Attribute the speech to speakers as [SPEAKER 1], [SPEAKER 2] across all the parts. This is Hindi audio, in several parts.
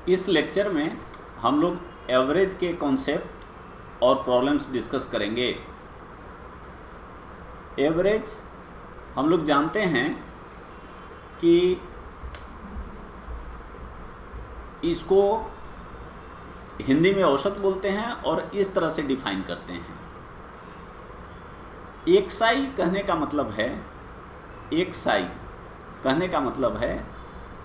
[SPEAKER 1] इस लेक्चर में हम लोग एवरेज के कॉन्सेप्ट और प्रॉब्लम्स डिस्कस करेंगे। एवरेज हम लोग जानते हैं कि इसको हिंदी में औसत बोलते हैं और इस तरह से डिफाइन करते हैं। एक्साई कहने का मतलब है, एक्साई कहने का मतलब है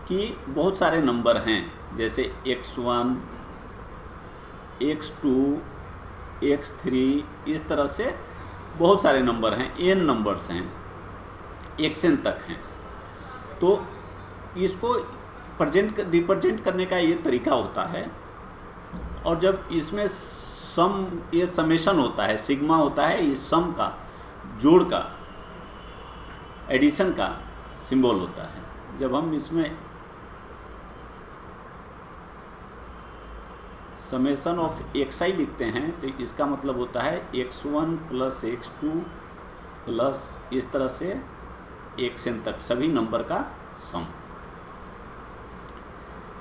[SPEAKER 1] कि बहुत सारे नंबर हैं, जैसे x1, x2, x3, इस तरह से बहुत सारे नंबर हैं, n नंबर्स हैं, xn तक हैं। तो इसको रिप्रेजेंट करने का ये तरीका होता है। और जब इसमें सम, ये समेशन होता है, सिग्मा होता है, इस सम का, जोड़ का, एडिशन का सिंबल होता है। जब हम इसमें समेशन ऑफ एक्स आई लिखते हैं तो इसका मतलब होता है x1 प्लस x2 प्लस इस तरह से xn तक सभी नंबर का सम।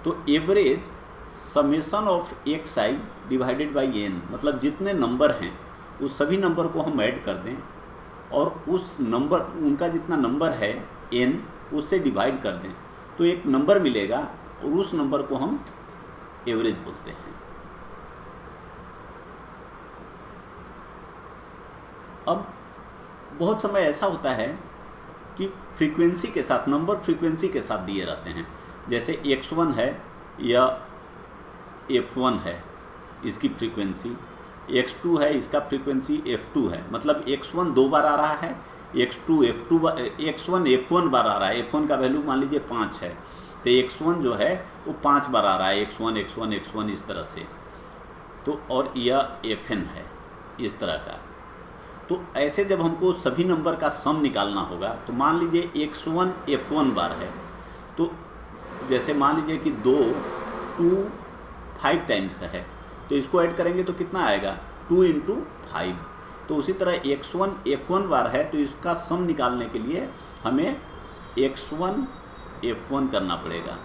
[SPEAKER 1] तो average summation of X I divided by N, मतलब जितने नंबर हैं उस सभी नंबर को हम ऐड कर दें और उस नंबर, उनका जितना नंबर है n, उससे डिवाइड कर दें तो एक नंबर मिलेगा और उस नंबर को हम एवरेज बोलते हैं। अब बहुत समय ऐसा होता है कि फ्रीक्वेंसी के साथ, नंबर फ्रीक्वेंसी के साथ दिए रहते हैं। जैसे x1 है या f1 है, इसकी फ्रीक्वेंसी, x2 है, इसका फ्रीक्वेंसी f2 है। मतलब x1 दो बार आ रहा है, x2 f2 x1 f1 बार आ रहा है। f1 का वैल्यू मान लीजिए 5 है तो x1 जो है वो 5 बार आ रहा है, x1 x1 x1 इस तरह से। तो और यह fn है इस तरह का। तो ऐसे जब हमको सभी नंबर का सम निकालना होगा तो मान लीजिए x1 f1 बार है, तो जैसे मान लीजिए कि 2 5 टाइम्स है तो इसको ऐड करेंगे तो कितना आएगा, 2 × 5। तो उसी तरह x1 f1 बार है तो इसका सम निकालने के लिए हमें x1 f1 करना पड़ेगा,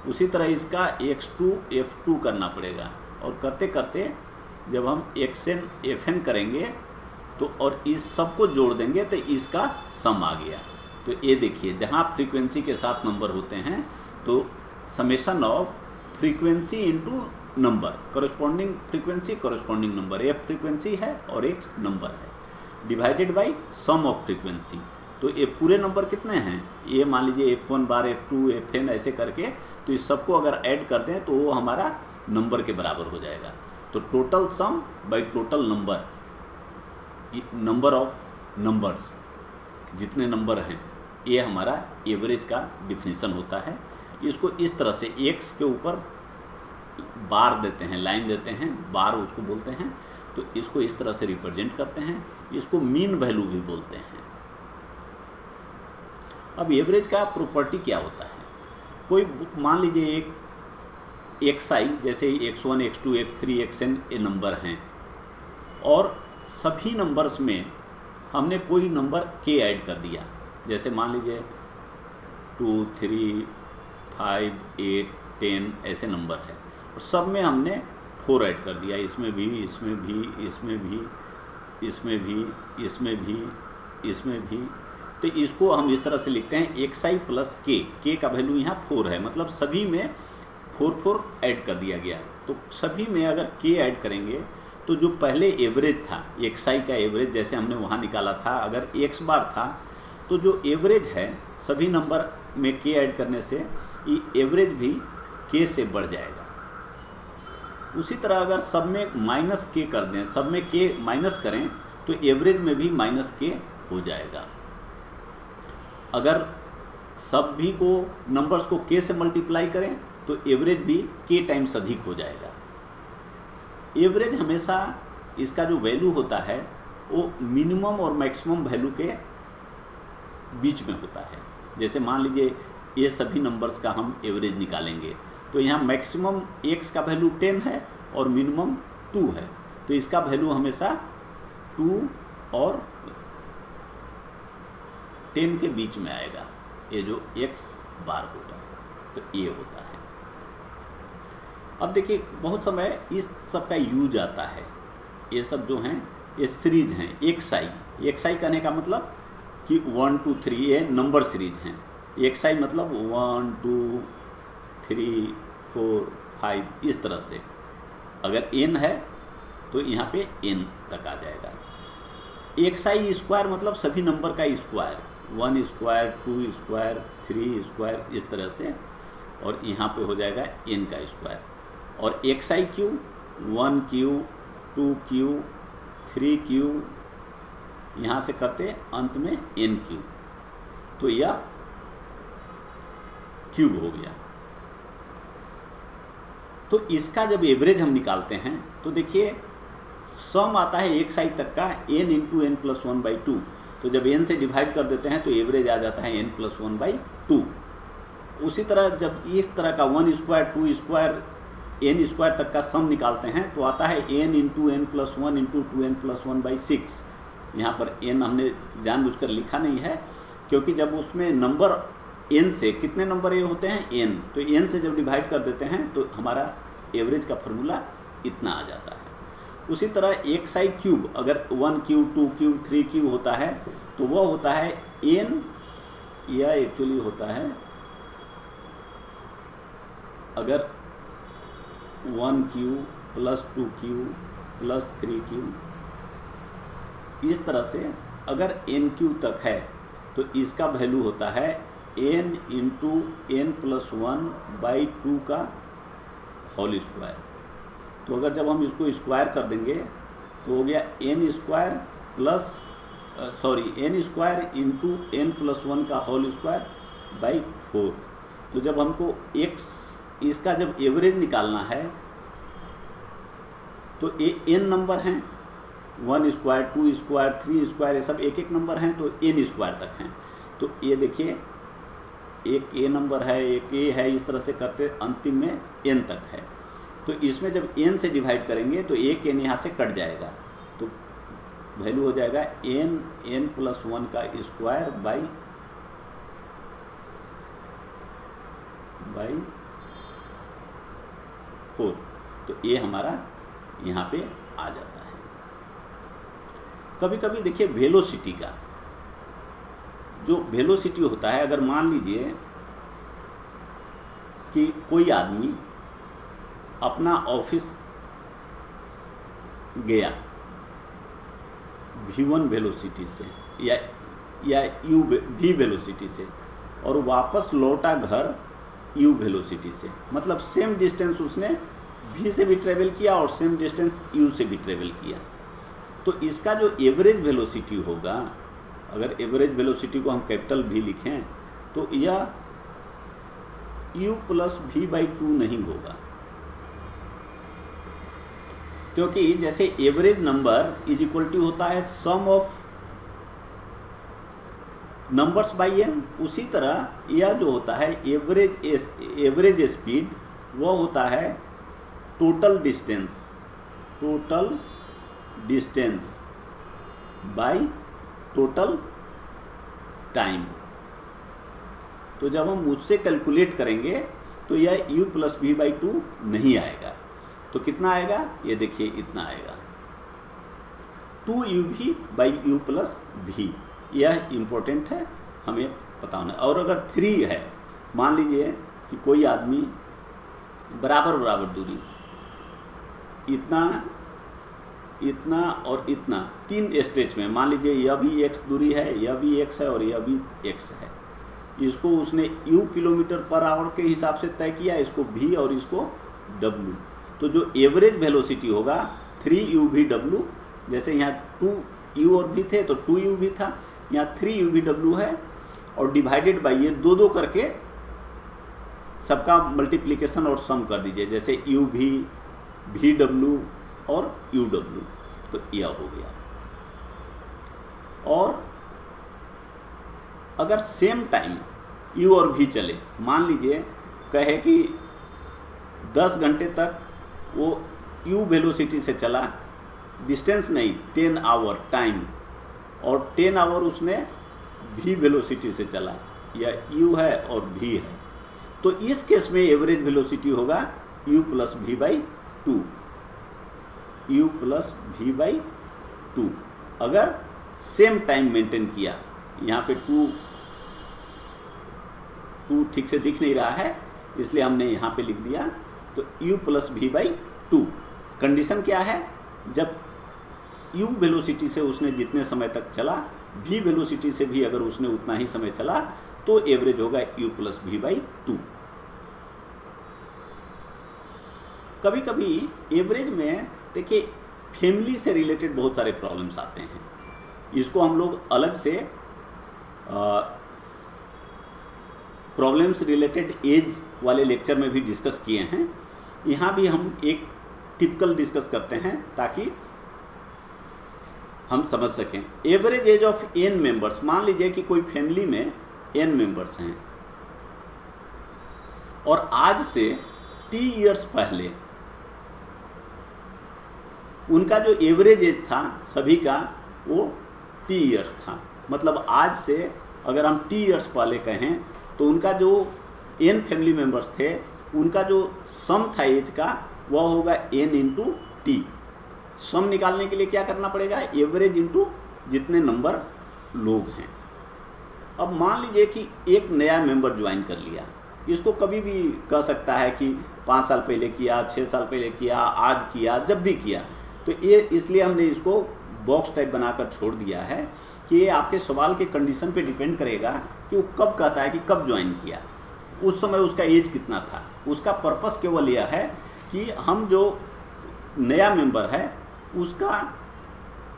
[SPEAKER 1] उसी तरह इसका x2 f2 करना पड़ेगा। और करते करते जब हम xn fn करेंगे तो और इस सब को जोड़ देंगे तो इसका सम आ गया। तो ये देखिए, जहाँ फ्रीक्वेंसी के साथ नंबर होते हैं तो summation of frequency into number, corresponding frequency corresponding number, f frequency है और x नंबर है, divided by sum of frequency. तो ये पूरे नंबर कितने हैं, ये मान लीजिए f1 बार, f2 fn ऐसे करके, तो इस सबको अगर ऐड कर दें तो वो हमारा नंबर के बराबर हो जाएगा। तो total sum by total number, number of numbers, जितने नंबर हैं, ये हमारा एवरेज का डिफिनीशन होता है। इसको इस तरह से x के ऊपर बार देते हैं, लाइन देते हैं, बार उसको बोलते हैं। तो इसको इस तरह से रिप्रेजेंट करते हैं। इसको मीन वैल्यू भी बोलते हैं। अब एवरेज का प्रॉपर्टी क्या होता है, कोई मान लीजिए एक xi, जैसे x1 x2 x3 xn ये नंबर हैं और सभी नंबर्स में हमने कोई नंबर k ऐड कर दिया। जैसे मान लीजिए 2 3 5 8 10 ऐसे नंबर है और सब में हमने 4 ऐड कर दिया, इसमें भी, इसमें भी, इसमें भी, इसमें भी, इसमें भी, इसमें भी। तो इसको हम इस तरह से लिखते हैं xi प्लस k का वैल्यू यहाँ 4 है, मतलब सभी में 4 ऐड कर दिया गया। तो सभी में अगर k ऐड करेंगे तो जो पहले एवरेज था, xi का एवरेज जैसे हमने वहाँ निकाला था, अगर x बार था तो जो एवरेज है सभी नंबर में k ऐड करने से ये एवरेज भी k से बढ़ जाएगा। उसी तरह अगर सब में माइनस k कर दें, सब में k माइनस करें तो एवरेज में भी माइनस k हो जाएगा। अगर सब भी को नंबर्स को k से मल्टीप्लाई करें तो एवरेज भी k टाइम्स अधिक हो जाएगा। एवरेज हमेशा इसका जो वैल्यू होता है वो मिनिमम और मैक्सिमम वैल्यू के बीच में होता है। जैसे मान लीजिए ये सभी नंबर्स का हम एवरेज निकालेंगे तो यहाँ मैक्सिमम x का वैल्यू 10 है और मिनिमम 2 है, तो इसका वैल्यू हमेशा 2 और 10 के बीच में आएगा, ये जो x बार होगा। तो ये होता है अब देखिए बहुत समय इस सब का यूज आता है, ये सब जो हैं ये सीरीज हैं, एक्साई कहने का मतलब कि 1 2 3 ये नंबर सीरीज हैं। एक्साई मतलब 1 2 3 4 5 इस तरह से। अगर n है तो यहाँ पे n तक आ जाएगा। एक्साई स्क्वायर मतलब सभी नंबर का स्क्वायर, 1 स्क्वायर 2 स्क्वायर 3 स्क्वायर इस तरह से, और यहाँ पे हो जाएगा n का स्क्वायर। और एक्साई क्यू 1 क्यू 2 क्यू 3 क्यू, यहाँ से करते अंत में n क्यू, तो यह क्यूब हो गया। तो इसका जब एवरेज हम निकालते हैं तो देखिए सम आता है एक्साई तक का n इंटू एन प्लस 1/2, तो जब n से डिवाइड कर देते हैं तो एवरेज आ जाता है n प्लस 1/2। उसी तरह जब इस तरह का 1 स्क्वायर 2 स्क्वायर n स्क्वायर तक का सम निकालते हैं तो आता है n into N plus 1 into 2n plus 1/6। यहाँ पर n हमने जानबूझकर लिखा नहीं है, क्योंकि जब उसमें नंबर n से कितने नंबर ये होते हैं n, तो n से जब डिवाइड कर देते हैं तो हमारा एवरेज का फॉर्मूला इतना आ जाता है। उसी तरह एक्साई क्यूब अगर 1 क्यूब 2 क्यूब 3 क्यूब होता है तो वह होता है n, या एक्चुअली होता है अगर 1 cube plus 2 cube plus 3 cube इस तरह से अगर n क्यूब तक है तो इसका वैल्यू होता है n इंटू एन प्लस 1/2 का होल स्क्वायर। तो अगर जब हम इसको स्क्वायर कर देंगे तो हो गया n square plus n square into N plus 1 का होल स्क्वायर बाई 4। तो जब हमको x इसका जब एवरेज निकालना है तो n नंबर हैं, 1 स्क्वायर 2 स्क्वायर 3 स्क्वायर ये सब एक एक नंबर हैं, तो n स्क्वायर तक हैं। तो ये देखिए एक a नंबर है, एक a है, इस तरह से करते अंतिम में n तक है। तो इसमें जब n से डिवाइड करेंगे तो एक n यहाँ से कट जाएगा, तो वैल्यू हो जाएगा n प्लस 1 का स्क्वायर बाई 4। तो ये हमारा यहाँ पे आ जाता है। कभी कभी देखिए वेलोसिटी का जो वेलोसिटी होता है, अगर मान लीजिए कि कोई आदमी अपना ऑफिस गया v1 वेलोसिटी से या v वेलोसिटी से और वापस लौटा घर u वेलोसिटी से, मतलब सेम डिस्टेंस उसने v से भी ट्रेवल किया और सेम डिस्टेंस u से भी ट्रेवल किया। तो इसका जो एवरेज वेलोसिटी होगा, अगर एवरेज वेलोसिटी को हम कैपिटल V लिखें तो यह u प्लस v/2 नहीं होगा, क्योंकि जैसे average number is equal to होता है sum of numbers by n, उसी तरह यह जो होता है एवरेज स्पीड वह होता है total distance by total time. तो जब हम उससे कैलकुलेट करेंगे तो यह u प्लस v/2 नहीं आएगा, तो कितना आएगा ये देखिए इतना आएगा 2uv/u प्लस v। यह इम्पोर्टेंट है हमें पता होना। और अगर 3 है, मान लीजिए कि कोई आदमी बराबर दूरी इतना और इतना 3 स्टेज में, मान लीजिए यह भी x दूरी है, यह भी x है और यह भी x है, इसको उसने u किलोमीटर पर आवर के हिसाब से तय किया, इसको v और इसको w। तो जो एवरेज वेलोसिटी होगा 3uv/w, जैसे यहाँ 2u और v थे तो 2uv था, यहाँ 3uv/w है, और डिवाइडेड बाई ये 2 करके सबका मल्टीप्लिकेशन और सम कर दीजिए, जैसे uv vw और uw, तो यह हो गया। और अगर सेम टाइम u और v चले, मान लीजिए कहे कि 10 घंटे तक वो u वेलोसिटी से चला, डिस्टेंस नहीं 10 आवर टाइम, और 10 आवर उसने v वेलोसिटी से चला, या u है और v है, तो इस केस में एवरेज वेलोसिटी होगा u plus V by two, u plus V by two. अगर सेम टाइम मेंटेन किया, यहाँ पे टू ठीक से दिख नहीं रहा है इसलिए हमने यहाँ पे लिख दिया, तो u plus V by two. Condition क्या है, जब u वेलोसिटी से उसने जितने समय तक चला, v वेलोसिटी से भी अगर उसने उतना ही समय चला, तो एवरेज होगा u plus V by two. कभी कभी एवरेज में देखिए फैमिली से रिलेटेड बहुत सारे प्रॉब्लम्स आते हैं, इसको हम लोग अलग से प्रॉब्लम्स रिलेटेड एज वाले लेक्चर में भी डिस्कस किए हैं। यहाँ भी हम एक टिपिकल डिस्कस करते हैं ताकि हम समझ सकें। Average age of n members, मान लीजिए कि कोई फैमिली में n मेंबर्स हैं और आज से t ईयर्स पहले उनका जो एवरेज एज था सभी का वो t ईयर्स था। मतलब आज से अगर हम t ईयर्स पहले कहें तो उनका जो n फैमिली मेंबर्स थे उनका जो सम था एज का वह होगा n इंटू टी। सम निकालने के लिए क्या करना पड़ेगा, एवरेज इंटू जितने नंबर लोग हैं। अब मान लीजिए कि एक नया मेंबर ज्वाइन कर लिया, इसको कभी भी कह सकता है कि 5 साल पहले किया, 6 साल पहले किया, आज किया, जब भी किया। तो ये इसलिए हमने इसको बॉक्स टाइप बनाकर छोड़ दिया है कि ये आपके सवाल के कंडीशन पे डिपेंड करेगा कि वो कब कहता है कि कब ज्वाइन किया, उस समय उसका एज कितना था। उसका पर्पस केवल यह है कि हम जो नया मेंबर है उसका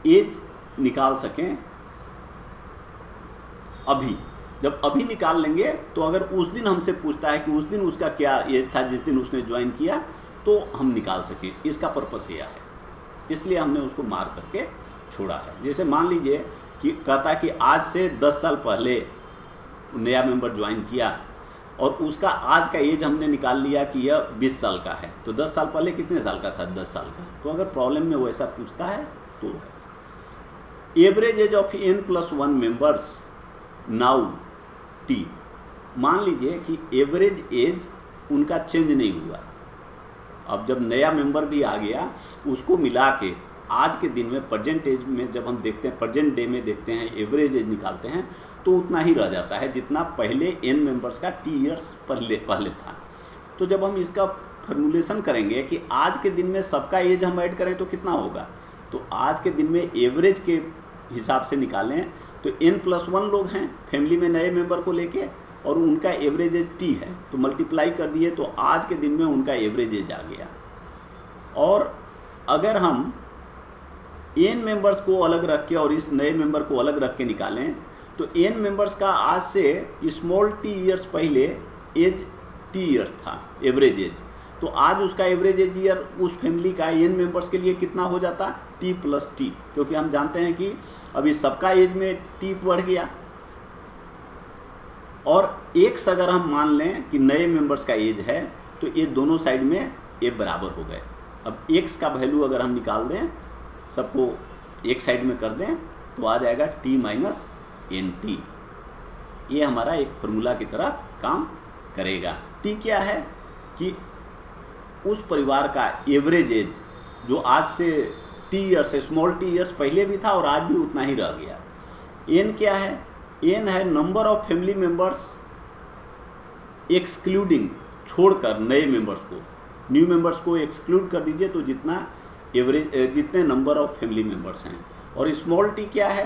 [SPEAKER 1] एज निकाल सकें। अभी जब अभी निकाल लेंगे तो अगर उस दिन हमसे पूछता है कि उस दिन उसका क्या एज था जिस दिन उसने ज्वाइन किया, तो हम निकाल सकें। इसका पर्पस यह है, इसलिए हमने उसको मार करके छोड़ा है। जैसे मान लीजिए कि कहता है कि आज से 10 साल पहले नया मेंबर ज्वाइन किया और उसका आज का एज हमने निकाल लिया कि यह 20 साल का है, तो 10 साल पहले कितने साल का था, 10 साल का। तो अगर प्रॉब्लम में वो ऐसा पूछता है तो average age of n plus 1 members now t। मान लीजिए कि एवरेज एज उनका चेंज नहीं हुआ। अब जब नया मेंबर भी आ गया उसको मिला के आज के दिन में प्रेजेंट एज में जब हम देखते हैं, प्रेजेंट डे में देखते हैं, एवरेज एज निकालते हैं तो उतना ही रह जाता है जितना पहले n मेंबर्स का t ईयर्स पहले था। तो जब हम इसका फॉर्मूलेशन करेंगे कि आज के दिन में सबका एज हम ऐड करें तो कितना होगा, तो आज के दिन में एवरेज के हिसाब से निकालें तो n प्लस 1 लोग हैं फैमिली में नए मेंबर को लेके और उनका एवरेज एज t है, तो मल्टीप्लाई कर दिए तो आज के दिन में उनका एवरेज एज आ गया। और अगर हम n मेंबर्स को अलग रख के और इस नए मेंबर को अलग रख के निकालें तो n मेंबर्स का आज से स्मॉल t ईयर्स पहले एज t ईयर्स था, एवरेज एज, तो आज उसका एवरेज एज ईयर उस फैमिली का n मेंबर्स के लिए कितना हो जाता, t प्लस टी, क्योंकि हम जानते हैं कि अभी सबका एज में t बढ़ गया। और x अगर हम मान लें कि नए मेंबर्स का एज है तो ये दोनों साइड में ये बराबर हो गए। अब x का वैल्यू अगर हम निकाल दें, सबको एक साइड में कर दें तो आ जाएगा t माइनस एन टी। ये हमारा एक फार्मूला की तरह काम करेगा। t क्या है कि उस परिवार का एवरेज एज जो आज से t ईयर्स से स्मॉल t ईयर्स पहले भी था और आज भी उतना ही रह गया। n क्या है, n है number of family members excluding, छोड़कर नए मेंबर्स को, न्यू मेंबर्स को एक्सक्लूड कर दीजिए तो जितना एवरेज जितने नंबर ऑफ फैमिली मेंबर्स हैं। और स्मॉल t क्या है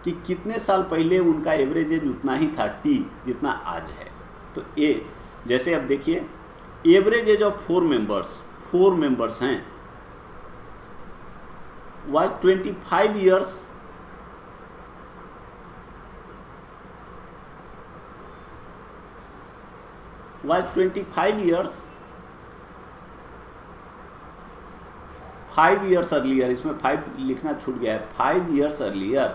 [SPEAKER 1] कि कितने साल पहले उनका एवरेज एज उतना ही था t जितना आज है। तो ए जैसे अब देखिए एवरेज एज ऑफ 4 मेंबर्स हैं was 25 years was 25 years 5 years earlier, इसमें 5 लिखना छूट गया है, 5 years earlier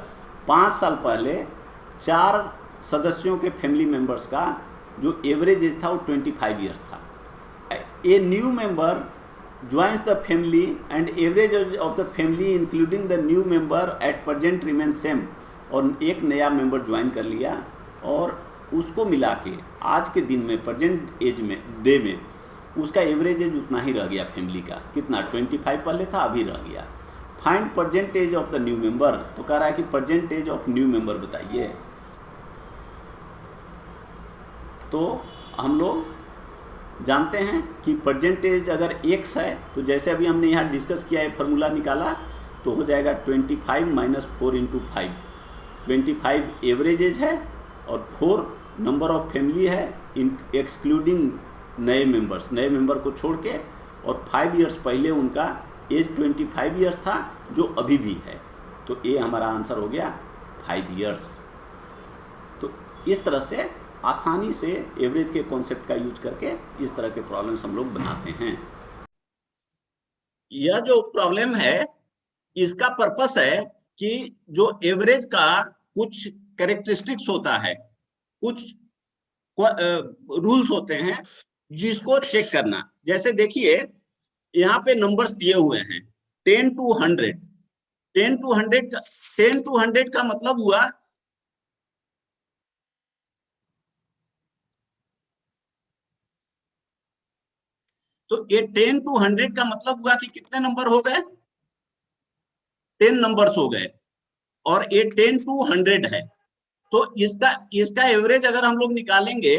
[SPEAKER 1] 5 साल पहले 4 सदस्यों के फैमिली मेंबर्स का जो एवरेज एज था वो 25 ईयर्स था। A new member joins the family and average age of the family including the new member at present remain same. और एक नया मेंबर ज्वाइन कर लिया और उसको मिला के आज के दिन में प्रेजेंट एज में डे में उसका एवरेज एज उतना ही रह गया फैमिली का, कितना 25 पहले था अभी रह गया। Find present age of the new member, तो कह रहा है कि present age of new member बताइए। तो हम लोग जानते हैं कि प्रेजेंट एज अगर x है तो जैसे अभी हमने यहाँ डिस्कस किया है, फार्मूला निकाला, तो हो जाएगा 25 माइनस 4 इंटू 5। 25 एवरेज एज है और 4 नंबर ऑफ फैमिली है एक्सक्लूडिंग नए मेंबर्स, नए मेंबर को छोड़ के, और 5 इयर्स पहले उनका एज 25 इयर्स था जो अभी भी है। तो ये हमारा आंसर हो गया 5 इयर्स। तो इस तरह से आसानी से एवरेज के कॉन्सेप्ट का यूज करके इस तरह के प्रॉब्लम्स हम लोग बनाते हैं।
[SPEAKER 2] यह जो प्रॉब्लम है इसका पर्पस है कि जो एवरेज का कुछ कैरेक्टरिस्टिक्स होता है, कुछ रूल्स होते हैं जिसको चेक करना। जैसे देखिए यहाँ पे नंबर्स दिए हुए हैं 10 to 100। 10 to 100 का मतलब हुआ तो ये 10 to 100 का मतलब हुआ कि कितने नंबर हो गए, 10 नंबर्स हो गए, और ये 10 to 100 है। तो इसका एवरेज अगर हम लोग निकालेंगे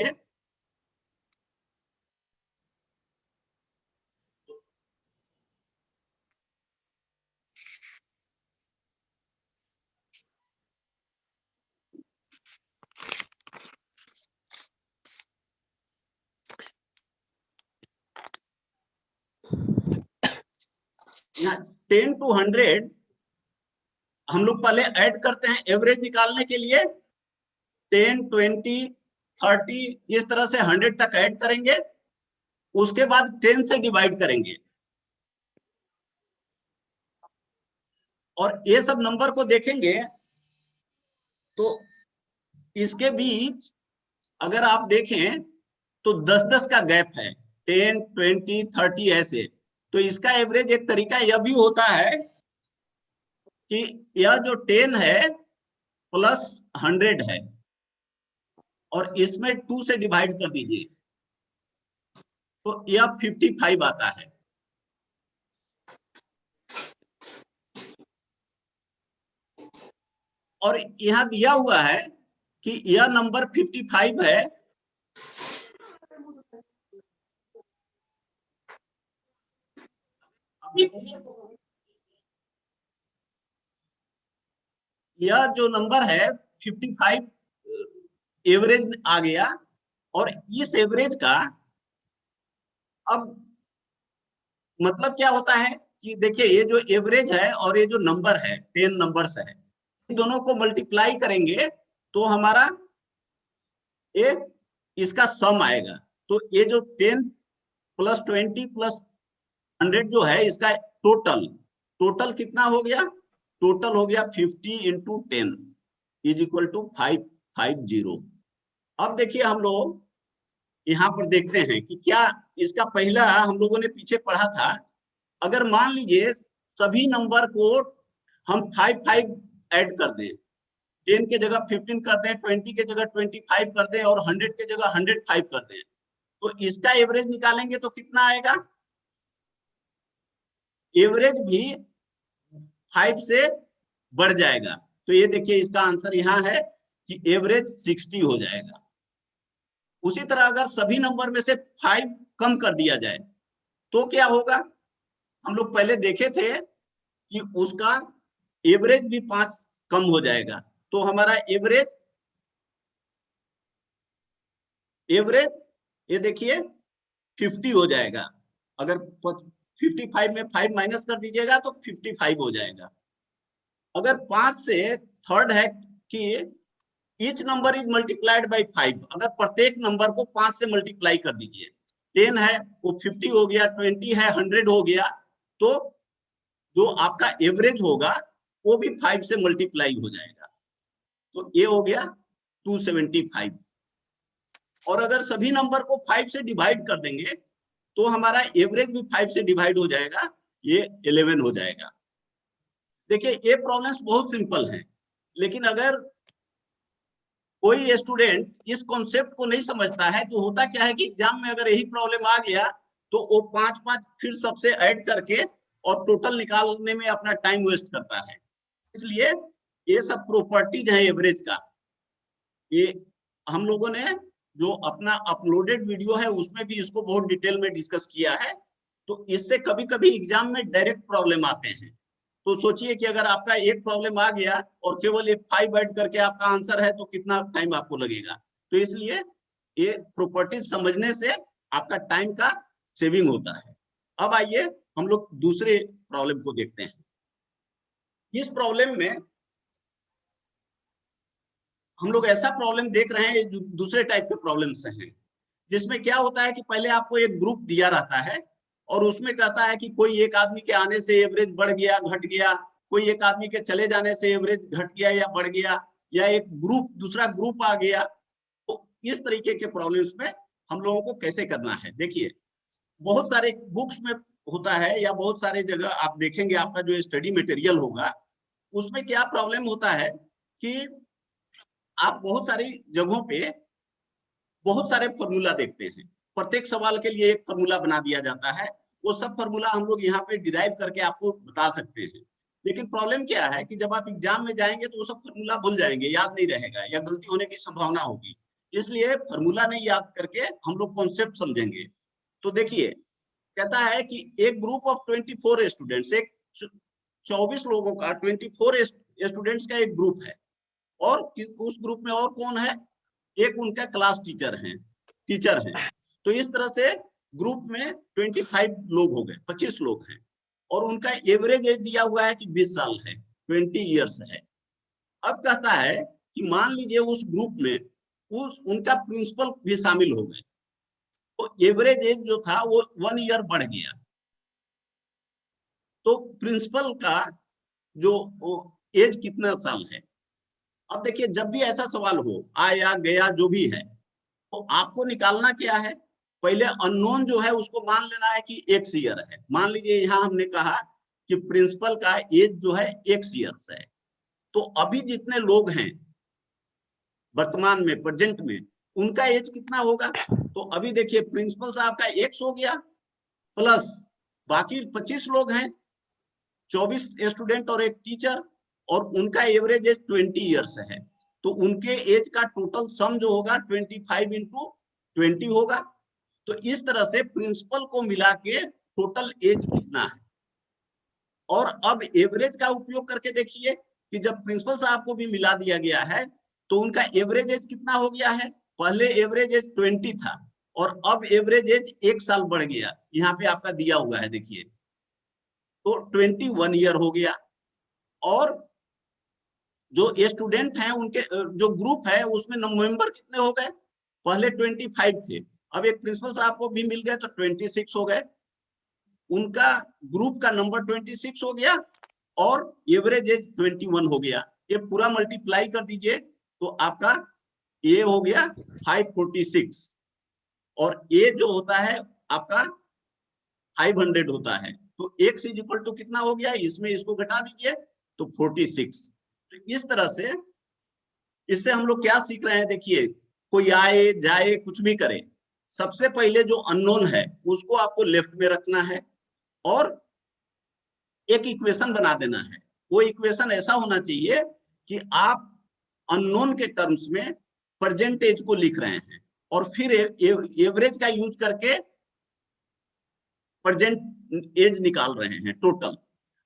[SPEAKER 2] यहाँ 10 to 100 हम लोग पहले ऐड करते हैं एवरेज निकालने के लिए। 10, 20, 30 इस तरह से 100 तक ऐड करेंगे, उसके बाद 10 से डिवाइड करेंगे, और ये सब नंबर को देखेंगे तो इसके बीच अगर आप देखें तो 10-10 का गैप है, 10, 20, 30 ऐसे। तो इसका एवरेज एक तरीका यह भी होता है कि यह जो 10 है प्लस 100 है और इसमें 2 से डिवाइड कर दीजिए तो यह 55 आता है। और यहां दिया हुआ है कि यह नंबर 55 है, यह जो नंबर है 55 एवरेज आ गया। और इस एवरेज का अब मतलब क्या होता है कि देखिए ये जो एवरेज है और ये जो नंबर है 10 नंबर्स है, इन दोनों को मल्टीप्लाई करेंगे तो हमारा ये इसका सम आएगा। तो ये जो 10 प्लस 20 प्लस 100 जो है इसका टोटल कितना हो गया, टोटल हो गया 50 इंटू 10 इज इक्वल टू 550। अब देखिए हम लोग यहाँ पर देखते हैं कि क्या इसका पहला हम लोगों ने पीछे पढ़ा था, अगर मान लीजिए सभी नंबर को हम 5 ऐड कर दें, 10 के जगह 15 कर दें, 20 के जगह 25 कर दें और 100 के जगह 105 कर दें, तो इसका एवरेज निकालेंगे तो कितना आएगा, एवरेज भी 5 से बढ़ जाएगा। तो ये देखिए इसका आंसर यहाँ है कि एवरेज 60 हो जाएगा। उसी तरह अगर सभी नंबर में से 5 कम कर दिया जाए तो क्या होगा, हम लोग पहले देखे थे कि उसका एवरेज भी 5 कम हो जाएगा। तो हमारा एवरेज ये देखिए 50 हो जाएगा। अगर 55 में 5 माइनस कर दीजिएगा तो 55 हो जाएगा। अगर 5 से थर्ड है कि each number is multiplied by 5, अगर प्रत्येक नंबर को 5 से मल्टीप्लाई कर दीजिए, 10 है वो 50 हो गया, 20 है 100 हो गया, तो जो आपका एवरेज होगा वो भी 5 से मल्टीप्लाई हो जाएगा। तो ये हो गया 275। और अगर सभी नंबर को 5 से डिवाइड कर देंगे तो हमारा एवरेज भी 5 से डिवाइड हो जाएगा, ये 11 हो जाएगा। देखिए ये प्रॉब्लम्स बहुत सिंपल हैं, लेकिन अगर कोई स्टूडेंट इस कॉन्सेप्ट को नहीं समझता है तो होता क्या है कि एग्जाम में अगर यही प्रॉब्लम आ गया तो वो 5-5 फिर सबसे ऐड करके और टोटल निकालने में अपना टाइम वेस्ट करता है। इसलिए ये सब प्रॉपर्टीज है एवरेज का, ये हम लोगों ने जो अपना अपलोडेड वीडियो है उसमें भी इसको बहुत डिटेल में डिस्कस किया है। तो इससे कभी कभी एग्जाम में डायरेक्ट प्रॉब्लम आते हैं। तो सोचिए कि अगर आपका एक प्रॉब्लम आ गया और केवल एक 5 ऐड करके आपका आंसर है तो कितना टाइम आपको लगेगा। तो इसलिए ये प्रॉपर्टीज समझने से आपका टाइम का सेविंग होता है। अब आइए हम लोग दूसरे प्रॉब्लम को देखते हैं। इस प्रॉब्लम में हम लोग ऐसा प्रॉब्लम देख रहे हैं जो दूसरे टाइप के प्रॉब्लम्स हैं, जिसमें क्या होता है कि पहले आपको एक ग्रुप दिया रहता है और उसमें कहता है कि कोई एक आदमी के आने से एवरेज बढ़ गया, घट गया, कोई एक आदमी के चले जाने से एवरेज घट गया या बढ़ गया, या एक ग्रुप दूसरा ग्रुप आ गया। तो इस तरीके के प्रॉब्लम्स में हम लोगों को कैसे करना है, देखिए बहुत सारे बुक्स में होता है या बहुत सारे जगह आप देखेंगे, आपका जो स्टडी मटेरियल होगा उसमें क्या प्रॉब्लम होता है कि आप बहुत सारी जगहों पे बहुत सारे फॉर्मूला देखते हैं। प्रत्येक सवाल के लिए एक फॉर्मूला बना दिया जाता है। वो सब फॉर्मूला हम लोग यहाँ पे डिराइव करके आपको बता सकते हैं। लेकिन प्रॉब्लम क्या है कि जब आप एग्जाम में जाएंगे तो वो सब फॉर्मूला भूल जाएंगे, याद नहीं रहेगा या गलती होने की संभावना होगी। इसलिए फॉर्मूला नहीं याद करके हम लोग कॉन्सेप्ट समझेंगे। तो देखिए कहता है कि एक ग्रुप ऑफ 24 स्टूडेंट्स, एक 24 लोगों का 24 स्टूडेंट्स का एक ग्रुप है, और उस ग्रुप में और कौन है, एक उनका क्लास टीचर हैं। तो इस तरह से ग्रुप में 25 लोग हो गए, 25 लोग हैं, और उनका एवरेज एज दिया हुआ है कि 20 साल है, 20 ईयर्स है। अब कहता है कि मान लीजिए उस ग्रुप में उनका प्रिंसिपल भी शामिल हो गए, तो एवरेज एज जो था वो 1 ईयर बढ़ गया। तो प्रिंसिपल का जो एज कितना साल है। अब देखिए जब भी ऐसा सवाल हो, आया गया जो भी है, तो आपको निकालना क्या है, पहले अननोन जो है उसको मान लेना है कि एक्स ईयर है। मान लीजिए यहाँ हमने कहा कि प्रिंसिपल का एज जो है एक्स ईयर्स है, तो अभी जितने लोग हैं वर्तमान में, प्रेजेंट में, उनका एज कितना होगा। तो अभी देखिए प्रिंसिपल साहब का एक्स हो गया, प्लस बाकी 25 लोग हैं, 24 स्टूडेंट और एक टीचर, और उनका एवरेज एज 20 ईयर्स है। तो उनके एज का टोटल सम जो होगा 25 इंटू 20 होगा। तो इस तरह से प्रिंसिपल को मिला के टोटल एज कितना है। और अब एवरेज का उपयोग करके देखिए कि जब प्रिंसिपल साहब को भी मिला दिया गया है तो उनका एवरेज एज कितना हो गया है। पहले एवरेज एज 20 था और अब एवरेज एज 1 साल बढ़ गया, यहाँ पे आपका दिया हुआ है देखिए, तो 21 ईयर हो गया। और जो स्टूडेंट हैं उनके जो ग्रुप है उसमें मेंबर कितने हो गए, पहले 25 थे, अब एक प्रिंसिपल साहब को भी मिल गए तो 26 हो गए। उनका ग्रुप का नंबर 26 हो गया और एवरेज एज 21 हो गया। ये पूरा मल्टीप्लाई कर दीजिए तो आपका ये हो गया 546, और ये जो होता है आपका 500 होता है। तो x इज इक्वल टू कितना हो गया, इसमें इसको घटा दीजिए तो 46। तो इस तरह से इससे हम लोग क्या सीख रहे हैं, देखिए कोई आए जाए कुछ भी करे, सबसे पहले जो अननोन है उसको आपको लेफ्ट में रखना है और एक इक्वेशन बना देना है। वो इक्वेशन ऐसा होना चाहिए कि आप अननोन के टर्म्स में परसेंटेज को लिख रहे हैं और फिर एवरेज का यूज करके प्रेजेंट एज निकाल रहे हैं टोटल,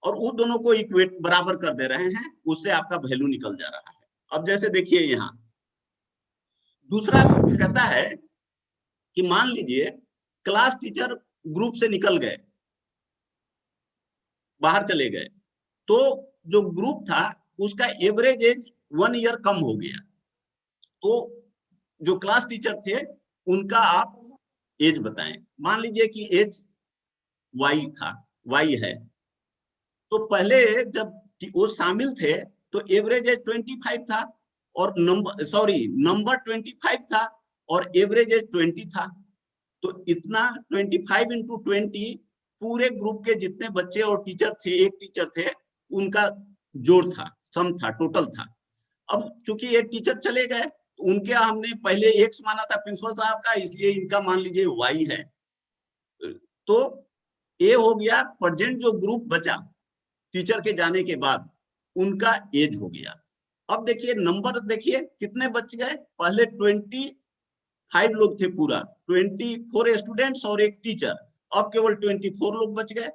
[SPEAKER 2] और वो दोनों को इक्वेट बराबर कर दे रहे हैं, उससे आपका वैल्यू निकल जा रहा है। अब जैसे देखिए यहाँ दूसरा कहता है कि मान लीजिए क्लास टीचर ग्रुप से निकल गए, बाहर चले गए, तो जो ग्रुप था उसका एवरेज एज 1 ईयर कम हो गया। तो जो क्लास टीचर थे उनका आप एज बताएं। मान लीजिए कि एज वाई था, वाई है, तो पहले जब वो शामिल थे तो एवरेज एज 25 था और नंबर 25 था और एवरेज एज 20 था। तो इतना 25 इंटू 20 पूरे ग्रुप के जितने बच्चे और टीचर थे, एक टीचर थे, उनका जोड़ था, सम था, टोटल था। अब चूंकि ये टीचर चले गए तो उनके हमने पहले एक्स माना था प्रिंसिपल साहब का, इसलिए इनका मान लीजिए वाई है। तो ए हो गया प्रेजेंट जो ग्रुप बचा टीचर के जाने के बाद, उनका एज हो गया। अब देखिए नंबर देखिए कितने बच गए, पहले 25 लोग थे पूरा, 24 स्टूडेंट्स और एक टीचर, अब केवल 24 लोग बच गए,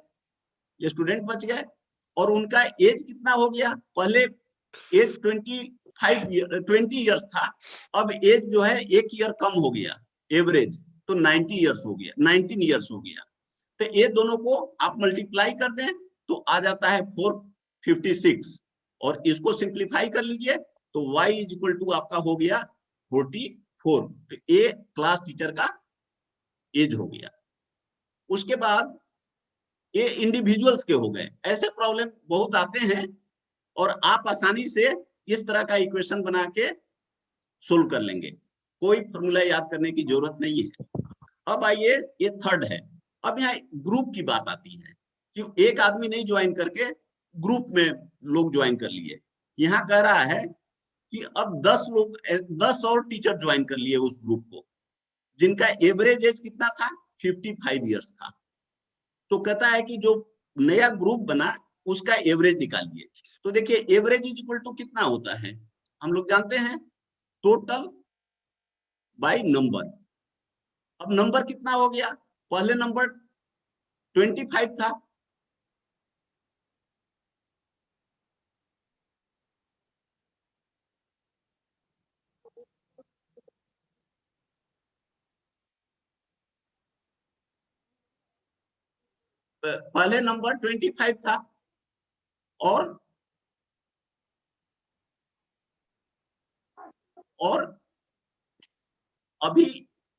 [SPEAKER 2] ये स्टूडेंट बच गए। और उनका एज कितना हो गया, पहले एज 20 ईयर्स था, अब एज जो है 1 ईयर कम हो गया एवरेज, तो 90 ईयर्स हो गया, 19 ईयर्स हो गया। तो ये दोनों को आप मल्टीप्लाई कर दें तो आ जाता है 456, और इसको सिंप्लीफाई कर लीजिए तो y इज इक्वल टू आपका हो गया 44। तो ए क्लास टीचर का एज हो गया। उसके बाद ये इंडिविजुअल्स के हो गए। ऐसे प्रॉब्लम बहुत आते हैं और आप आसानी से इस तरह का इक्वेशन बना के सोल्व कर लेंगे, कोई फॉर्मूला याद करने की जरूरत नहीं है। अब आइए ये थर्ड है। अब यहाँ ग्रुप की बात आती है कि एक आदमी नहीं ज्वाइन करके ग्रुप में लोग ज्वाइन कर लिए। यहाँ कह रहा है कि अब 10 और टीचर ज्वाइन कर लिए उस ग्रुप को, जिनका एवरेज एज कितना था, 55 ईयर्स था। तो कहता है कि जो नया ग्रुप बना उसका एवरेज निकालिए। तो देखिए एवरेज इज इक्वल टू कितना होता है, हम लोग जानते हैं, टोटल बाय नंबर। अब नंबर कितना हो गया, पहले नंबर 25 था, पहले नंबर 25 था, और अभी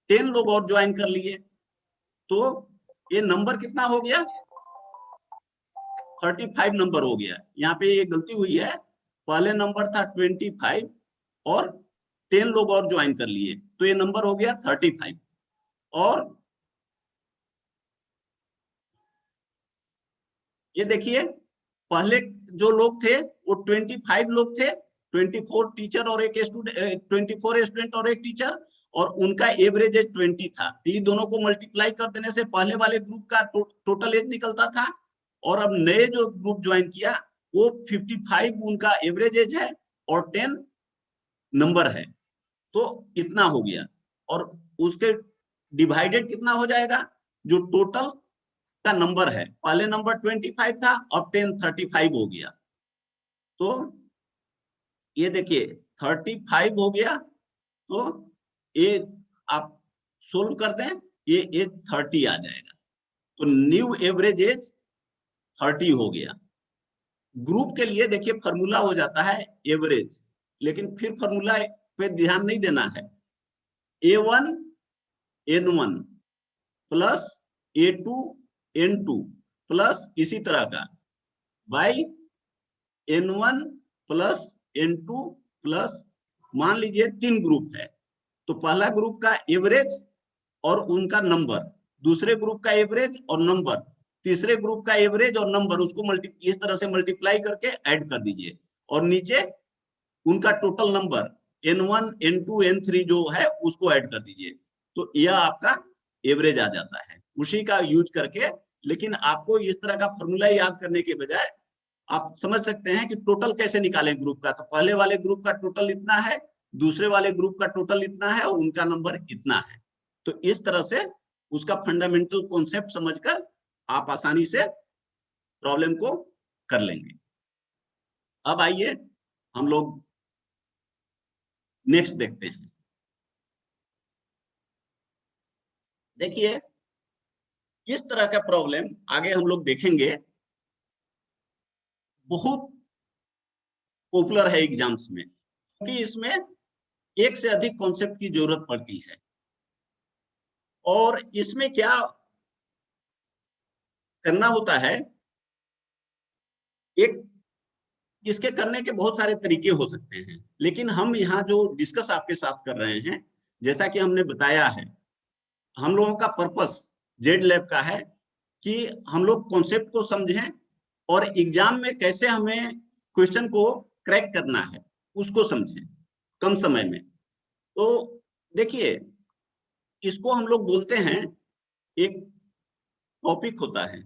[SPEAKER 2] 10 लोग और ज्वाइन कर लिए, तो ये नंबर कितना हो गया, 35 नंबर हो गया। यहाँ पे ये गलती हुई है, पहले नंबर था 25 और 10 लोग और ज्वाइन कर लिए, तो ये नंबर हो गया 35। और ये देखिए पहले जो लोग थे वो 25 लोग थे, 24 टीचर और एक स्टूडेंट, 24 स्टूडेंट और एक टीचर, और उनका एवरेज एज 20 था। ये दोनों को मल्टीप्लाई कर देने से पहले वाले ग्रुप का टोटल एज निकलता था, और अब नए जो ग्रुप ज्वाइन किया वो 55 उनका एवरेज एज है और 10 नंबर है, तो इतना हो गया। और उसके डिवाइडेड कितना हो जाएगा, जो टोटल का नंबर है, पहले नंबर 25 था, अब 10 35 हो गया। तो ये देखिए 35 हो गया, तो ये आप सोल्व कर दें, ये एज 30 आ जाएगा, तो न्यू एवरेज एज 30 हो गया। ग्रुप के लिए देखिए फॉर्मूला हो जाता है एवरेज, लेकिन फिर फॉर्मूला पे ध्यान नहीं देना है। A1 N1 plus A2 N2 plus इसी तरह का by N1 plus N2 plus, मान लीजिए 3 ग्रुप है, तो पहला ग्रुप का एवरेज और उनका नंबर, दूसरे ग्रुप का एवरेज और नंबर, तीसरे ग्रुप का एवरेज और नंबर, उसको इस तरह से मल्टीप्लाई करके ऐड कर दीजिए, और नीचे उनका total number N1 N2 N3 जो है उसको ऐड कर दीजिए, तो यह आपका एवरेज आ जाता है। उसी का यूज करके, लेकिन आपको इस तरह का फॉर्मूला याद करने के बजाय आप समझ सकते हैं कि टोटल कैसे निकालें ग्रुप का। तो पहले वाले ग्रुप का टोटल इतना है, दूसरे वाले ग्रुप का टोटल इतना है, और उनका नंबर इतना है। तो इस तरह से उसका फंडामेंटल कॉन्सेप्ट समझकर आप आसानी से प्रॉब्लम को कर लेंगे। अब आइए हम लोग नेक्स्ट देखते हैं। देखिए इस तरह का प्रॉब्लम आगे हम लोग देखेंगे, बहुत पॉपुलर है एग्जाम्स में, क्योंकि इसमें एक से अधिक कॉन्सेप्ट की जरूरत पड़ती है। और इसमें क्या करना होता है, एक इसके करने के बहुत सारे तरीके हो सकते हैं, लेकिन हम यहाँ जो डिस्कस आपके साथ कर रहे हैं, जैसा कि हमने बताया है, हम लोगों का पर्पस जेड लैब का है कि हम लोग कॉन्सेप्ट को समझें और एग्जाम में कैसे हमें क्वेश्चन को क्रैक करना है उसको समझें कम समय में। तो देखिए इसको हम लोग बोलते हैं एक टॉपिक होता है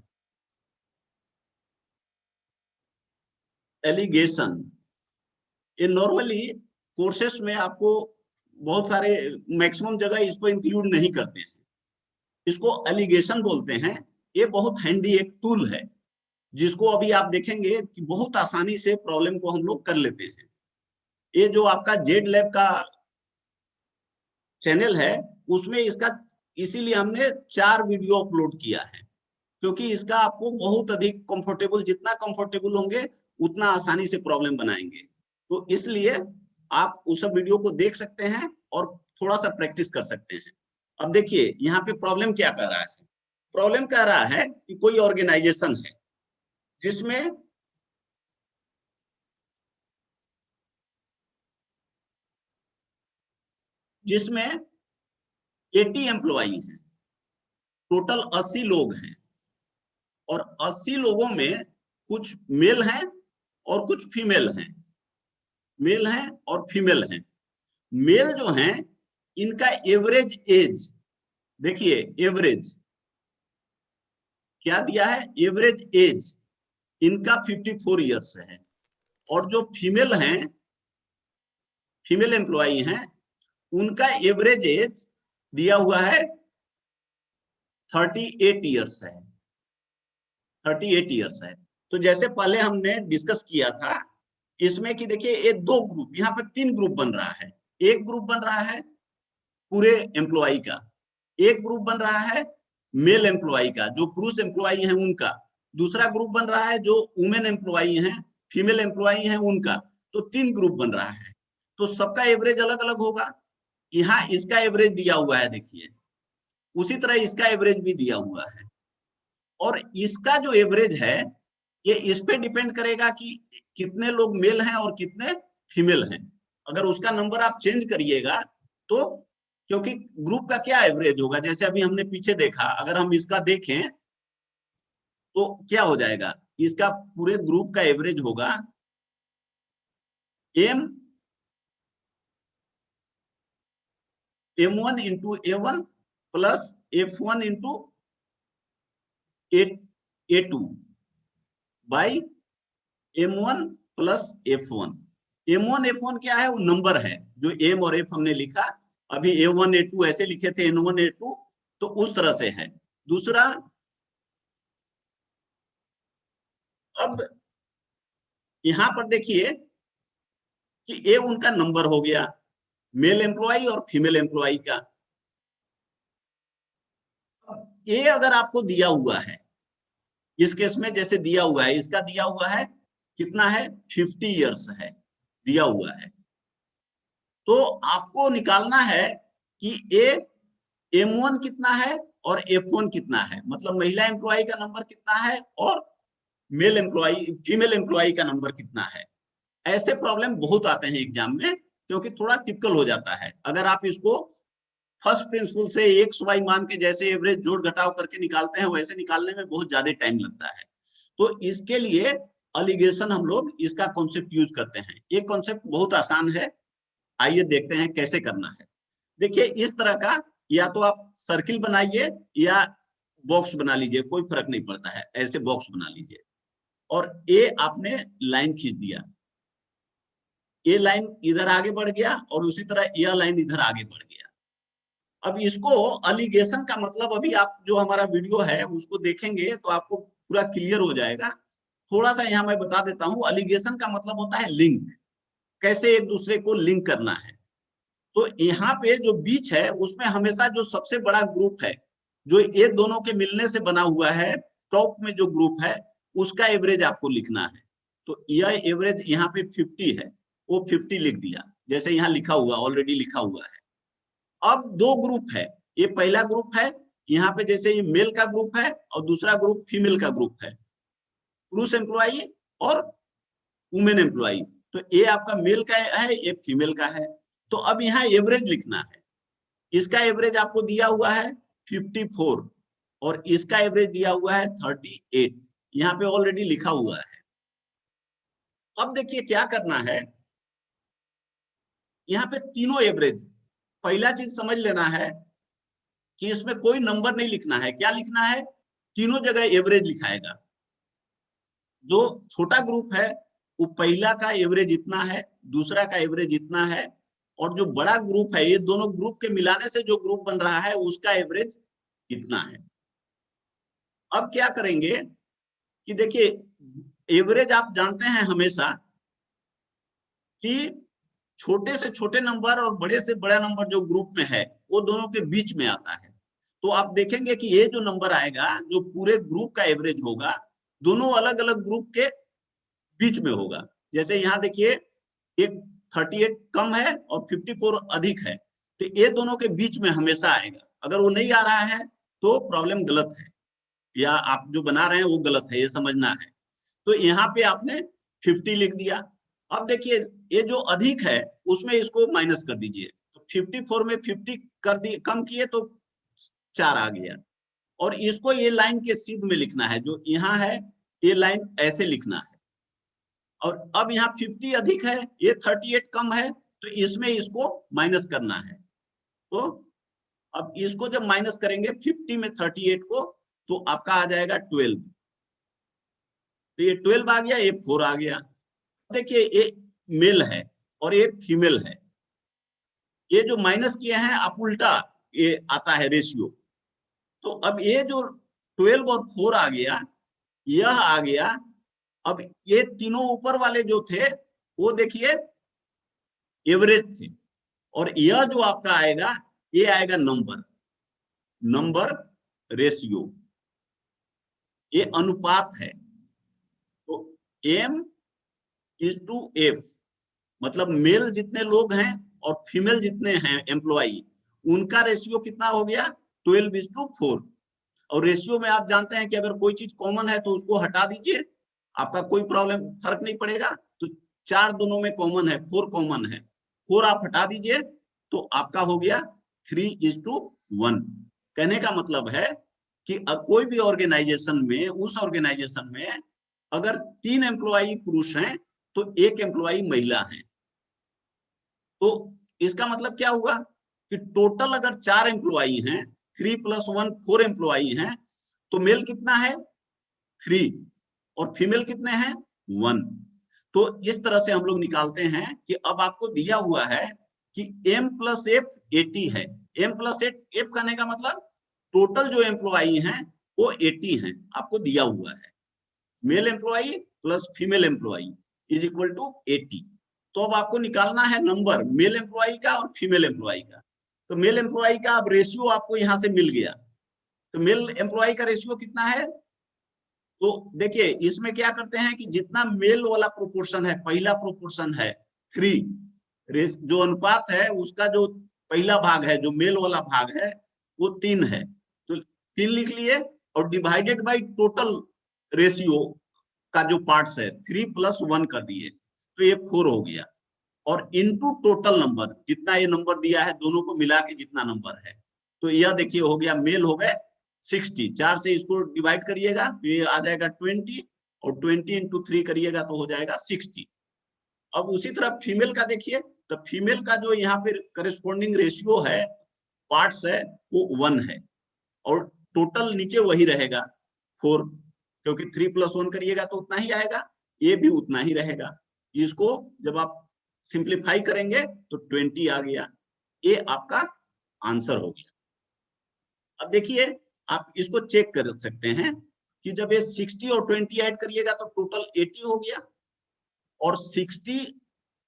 [SPEAKER 2] एलिगेशन। ये नॉर्मली कोर्सेस में आपको बहुत सारे मैक्सिमम जगह इसको इंक्लूड नहीं करते हैं, इसको एलिगेशन बोलते हैं। ये बहुत हैंडी एक टूल है जिसको अभी आप देखेंगे कि बहुत आसानी से प्रॉब्लम को हम लोग कर लेते हैं। ये जो आपका जेड लैब का चैनल है उसमें इसका इसीलिए हमने 4 वीडियो अपलोड किया है, क्योंकि इसका आपको बहुत अधिक कंफर्टेबल, जितना कंफर्टेबल होंगे उतना आसानी से प्रॉब्लम बनाएंगे। तो इसलिए आप उस सब वीडियो को देख सकते हैं और थोड़ा सा प्रैक्टिस कर सकते हैं। अब देखिए यहाँ पे प्रॉब्लम क्या कह रहा है। प्रॉब्लम कह रहा है कि कोई ऑर्गेनाइजेशन है जिसमें जिसमें 80 एम्प्लॉई हैं, टोटल 80 लोग हैं, और 80 लोगों में कुछ मेल हैं और कुछ फीमेल हैं, मेल हैं और फीमेल हैं। मेल जो हैं इनका एवरेज एज देखिए, एवरेज क्या दिया है, एवरेज एज इनका 54 ईयर्स है, और जो फीमेल हैं, फीमेल एम्प्लॉई हैं, उनका एवरेज एज दिया हुआ है 38 ईयर्स है, 38 ईयर्स है। तो जैसे पहले हमने डिस्कस किया था इसमें कि देखिए ये 2 ग्रुप, यहाँ पर 3 ग्रुप बन रहा है। एक ग्रुप बन रहा है पूरे एम्प्लॉई का, एक ग्रुप बन रहा है मेल एम्प्लॉई का, जो पुरुष एम्प्लॉई हैं उनका, दूसरा ग्रुप बन रहा है जो वुमेन एम्प्लॉई हैं, फीमेल एम्प्लॉई हैं उनका। तो 3 ग्रुप बन रहा है, तो सबका एवरेज अलग अलग होगा। यहाँ इसका एवरेज दिया हुआ है देखिए, उसी तरह इसका एवरेज भी दिया हुआ है, और इसका जो एवरेज है ये इस पे डिपेंड करेगा कि कितने लोग मेल हैं और कितने फीमेल हैं। अगर उसका नंबर आप चेंज करिएगा तो, क्योंकि ग्रुप का क्या एवरेज होगा, जैसे अभी हमने पीछे देखा, अगर हम इसका देखें तो क्या हो जाएगा, इसका पूरे ग्रुप का एवरेज होगा M1 into A1 plus F1 into A2 by M1 plus F1। M1 F1 क्या है, वो नंबर है जो M और F हमने लिखा, अभी A1 A2 ऐसे लिखे थे, N1 A2, तो उस तरह से है। दूसरा, अब यहां पर देखिए कि A उनका नंबर हो गया, मेल एम्प्लॉई और फीमेल एम्प्लॉई का। ए अगर आपको दिया हुआ है, इस केस में जैसे दिया हुआ है, इसका दिया हुआ है कितना है, 50 ईयर्स है दिया हुआ है, तो आपको निकालना है कि ए M1 कितना है और F1 कितना है, मतलब महिला एम्प्लॉई का नंबर कितना है और मेल एम्प्लॉई, फीमेल एम्प्लॉई का नंबर कितना है। ऐसे प्रॉब्लम बहुत आते हैं एग्जाम में, क्योंकि थोड़ा टिपिकल हो जाता है। अगर आप इसको फर्स्ट प्रिंसिपल से एक्स वाई मान के जैसे एवरेज जोड़ घटाव करके निकालते हैं, वैसे निकालने में बहुत ज्यादा टाइम लगता है। तो इसके लिए अलिगेशन हम लोग इसका कॉन्सेप्ट यूज करते हैं। ये कॉन्सेप्ट बहुत आसान है, आइए देखते हैं कैसे करना है। देखिए इस तरह का, या तो आप सर्किल बनाइए या बॉक्स बना लीजिए, कोई फर्क नहीं पड़ता है, ऐसे बॉक्स बना लीजिए, और ए आपने लाइन खींच दिया, ये लाइन इधर आगे बढ़ गया और उसी तरह यह लाइन इधर आगे बढ़ गया। अब इसको अलिगेशन का मतलब, अभी आप जो हमारा वीडियो है उसको देखेंगे तो आपको पूरा क्लियर हो जाएगा। थोड़ा सा यहाँ मैं बता देता हूँ, अलिगेशन का मतलब होता है लिंक, कैसे एक दूसरे को लिंक करना है। तो यहाँ पे जो बीच है उसमें हमेशा जो सबसे बड़ा ग्रुप है, जो ये दोनों के मिलने से बना हुआ है, टॉप में जो ग्रुप है उसका एवरेज आपको लिखना है। तो यह एवरेज यहाँ पे 50 है, वो 50 लिख दिया, जैसे यहाँ लिखा हुआ, ऑलरेडी लिखा हुआ है। अब 2 ग्रुप है, ये पहला ग्रुप है, यहाँ पे जैसे ये मेल का ग्रुप है और दूसरा ग्रुप फीमेल का ग्रुप है, पुरुष एम्प्लॉई और वुमेन एम्प्लॉई। तो ये आपका मेल का है, ये फीमेल का है। तो अब यहाँ एवरेज लिखना है, इसका एवरेज आपको दिया हुआ है 54 और इसका एवरेज दिया हुआ है 38, यहाँ पे ऑलरेडी लिखा हुआ है। अब देखिए क्या करना है, यहाँ पे तीनों एवरेज, पहला चीज समझ लेना है कि इसमें कोई नंबर नहीं लिखना है। क्या लिखना है, तीनों जगह एवरेज लिखाएगा। जो छोटा ग्रुप है वो पहला का एवरेज इतना है, दूसरा का एवरेज इतना है, और जो बड़ा ग्रुप है ये दोनों ग्रुप के मिलाने से जो ग्रुप बन रहा है उसका एवरेज इतना है। अब क्या करेंगे कि देखिए एवरेज आप जानते हैं हमेशा कि छोटे से छोटे नंबर और बड़े से बड़ा नंबर जो ग्रुप में है वो दोनों के बीच में आता है। तो आप देखेंगे कि ये जो नंबर आएगा जो पूरे ग्रुप का एवरेज होगा दोनों अलग अलग ग्रुप के बीच में होगा। जैसे यहाँ देखिए एक 38 कम है और 54 अधिक है, तो ये दोनों के बीच में हमेशा आएगा। अगर वो नहीं आ रहा है तो प्रॉब्लम गलत है या आप जो बना रहे हैं वो गलत है, ये समझना है। तो यहाँ पे आपने 50 लिख दिया। अब देखिए ये जो अधिक है उसमें इसको माइनस कर दीजिए, तो 54 में 50 कर दिए, कम किए तो 4 आ गया। और इसको ये लाइन के सीध में लिखना है, जो यहाँ है ये लाइन ऐसे लिखना है। और अब यहाँ 50 अधिक है, ये 38 कम है, तो इसमें इसको माइनस करना है। तो अब इसको जब माइनस करेंगे 50 में 38 को, तो आपका आ जाएगा 12। तो ये 12 आ गया, ये 4 आ गया। देखिए ये मेल है और ये फीमेल है। ये जो माइनस किए हैं आप उल्टा ये आता है रेशियो। तो अब ये जो 12 और 4 आ गया, यह आ गया। अब ये तीनों ऊपर वाले जो थे वो देखिए एवरेज थे, और यह जो आपका आएगा ये आएगा नंबर रेशियो, ये अनुपात है। तो M इज टू F, मतलब मेल जितने लोग हैं और फीमेल जितने हैं एम्प्लॉई, उनका रेशियो कितना हो गया 12:4। और रेशियो में आप जानते हैं कि अगर कोई चीज कॉमन है तो उसको हटा दीजिए, आपका कोई प्रॉब्लम फर्क नहीं पड़ेगा। तो 4 दोनों में कॉमन है, 4 कॉमन है, 4 आप हटा दीजिए तो आपका हो गया 3:1। कहने का मतलब है कि कोई भी ऑर्गेनाइजेशन में, उस ऑर्गेनाइजेशन में अगर 3 एम्प्लॉई पुरुष हैं तो 1 एम्प्लॉई महिला है। तो इसका मतलब क्या हुआ कि टोटल अगर 4 एम्प्लॉई हैं, 3 + 1 4 एम्प्लॉई हैं, तो मेल कितना है 3 और फीमेल कितने हैं 1। तो इस तरह से हम लोग निकालते हैं कि अब आपको दिया हुआ है कि M + F 80 है। M + F कहने का मतलब टोटल जो एम्प्लॉई हैं वो 80 हैं, आपको दिया हुआ है। Male employee plus female employee is equal to 80। तो अब आपको निकालना है नंबर मेल एम्प्लॉई का और फीमेल एम्प्लॉई का। तो मेल एम्प्लॉई का अब रेशियो आपको यहां से मिल गया। तो मेल एम्प्लॉई का रेशियो कितना है, तो देखिए इसमें क्या करते हैं कि जितना मेल वाला प्रोपोर्शन है, पहला प्रोपोर्शन है 3, जो अनुपात है उसका जो पहला भाग है, जो मेल वाला भाग है वो 3 है, तो 3 लिख लिए और डिवाइडेड बाई टोटल रेशियो का जो पार्ट्स है 3 + 1 कर दिए, तो ये 4 हो गया। और इनटू टोटल नंबर, जितना ये नंबर दिया है दोनों को मिला के जितना नंबर है, तो यह देखिए हो गया मेल हो गए 60। 4 से इसको डिवाइड करिएगा तो ये आ जाएगा 20, और 20 × 3 करिएगा तो हो जाएगा 60। अब उसी तरह फीमेल का देखिए, तो फीमेल का जो यहाँ पे करेस्पॉन्डिंग रेशियो है, पार्ट्स है, वो 1 है, और टोटल नीचे वही रहेगा 4, क्योंकि 3 + 1 करिएगा तो उतना ही आएगा, ये भी उतना ही रहेगा। इसको जब आप सिंप्लीफाई करेंगे तो 20 आ गया, ये आपका आंसर हो गया। अब देखिए आप इसको चेक कर सकते हैं कि जब ये 60 और 20 ऐड करिएगा तो टोटल 80 हो गया, और 60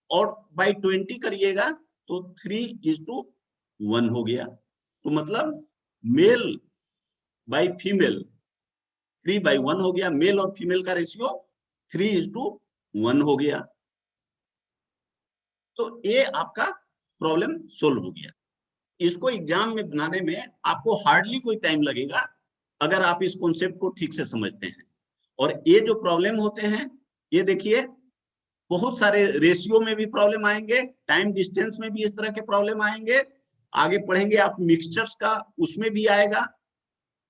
[SPEAKER 2] और बाई 20 करिएगा तो 3:1 हो गया। तो मतलब मेल बाई फीमेल 3/1 हो गया, मेल और फीमेल का रेशियो 3:1 हो गया। तो ये आपका प्रॉब्लम सोल्व हो गया। इसको एग्जाम में बनाने में आपको हार्डली कोई टाइम लगेगा अगर आप इस कॉन्सेप्ट को ठीक से समझते हैं। और ये जो प्रॉब्लम होते हैं, ये देखिए बहुत सारे रेशियो में भी प्रॉब्लम आएंगे, टाइम डिस्टेंस में भी इस तरह के प्रॉब्लम आएंगे, आगे पढ़ेंगे आप मिक्सचर्स का, उसमें भी आएगा।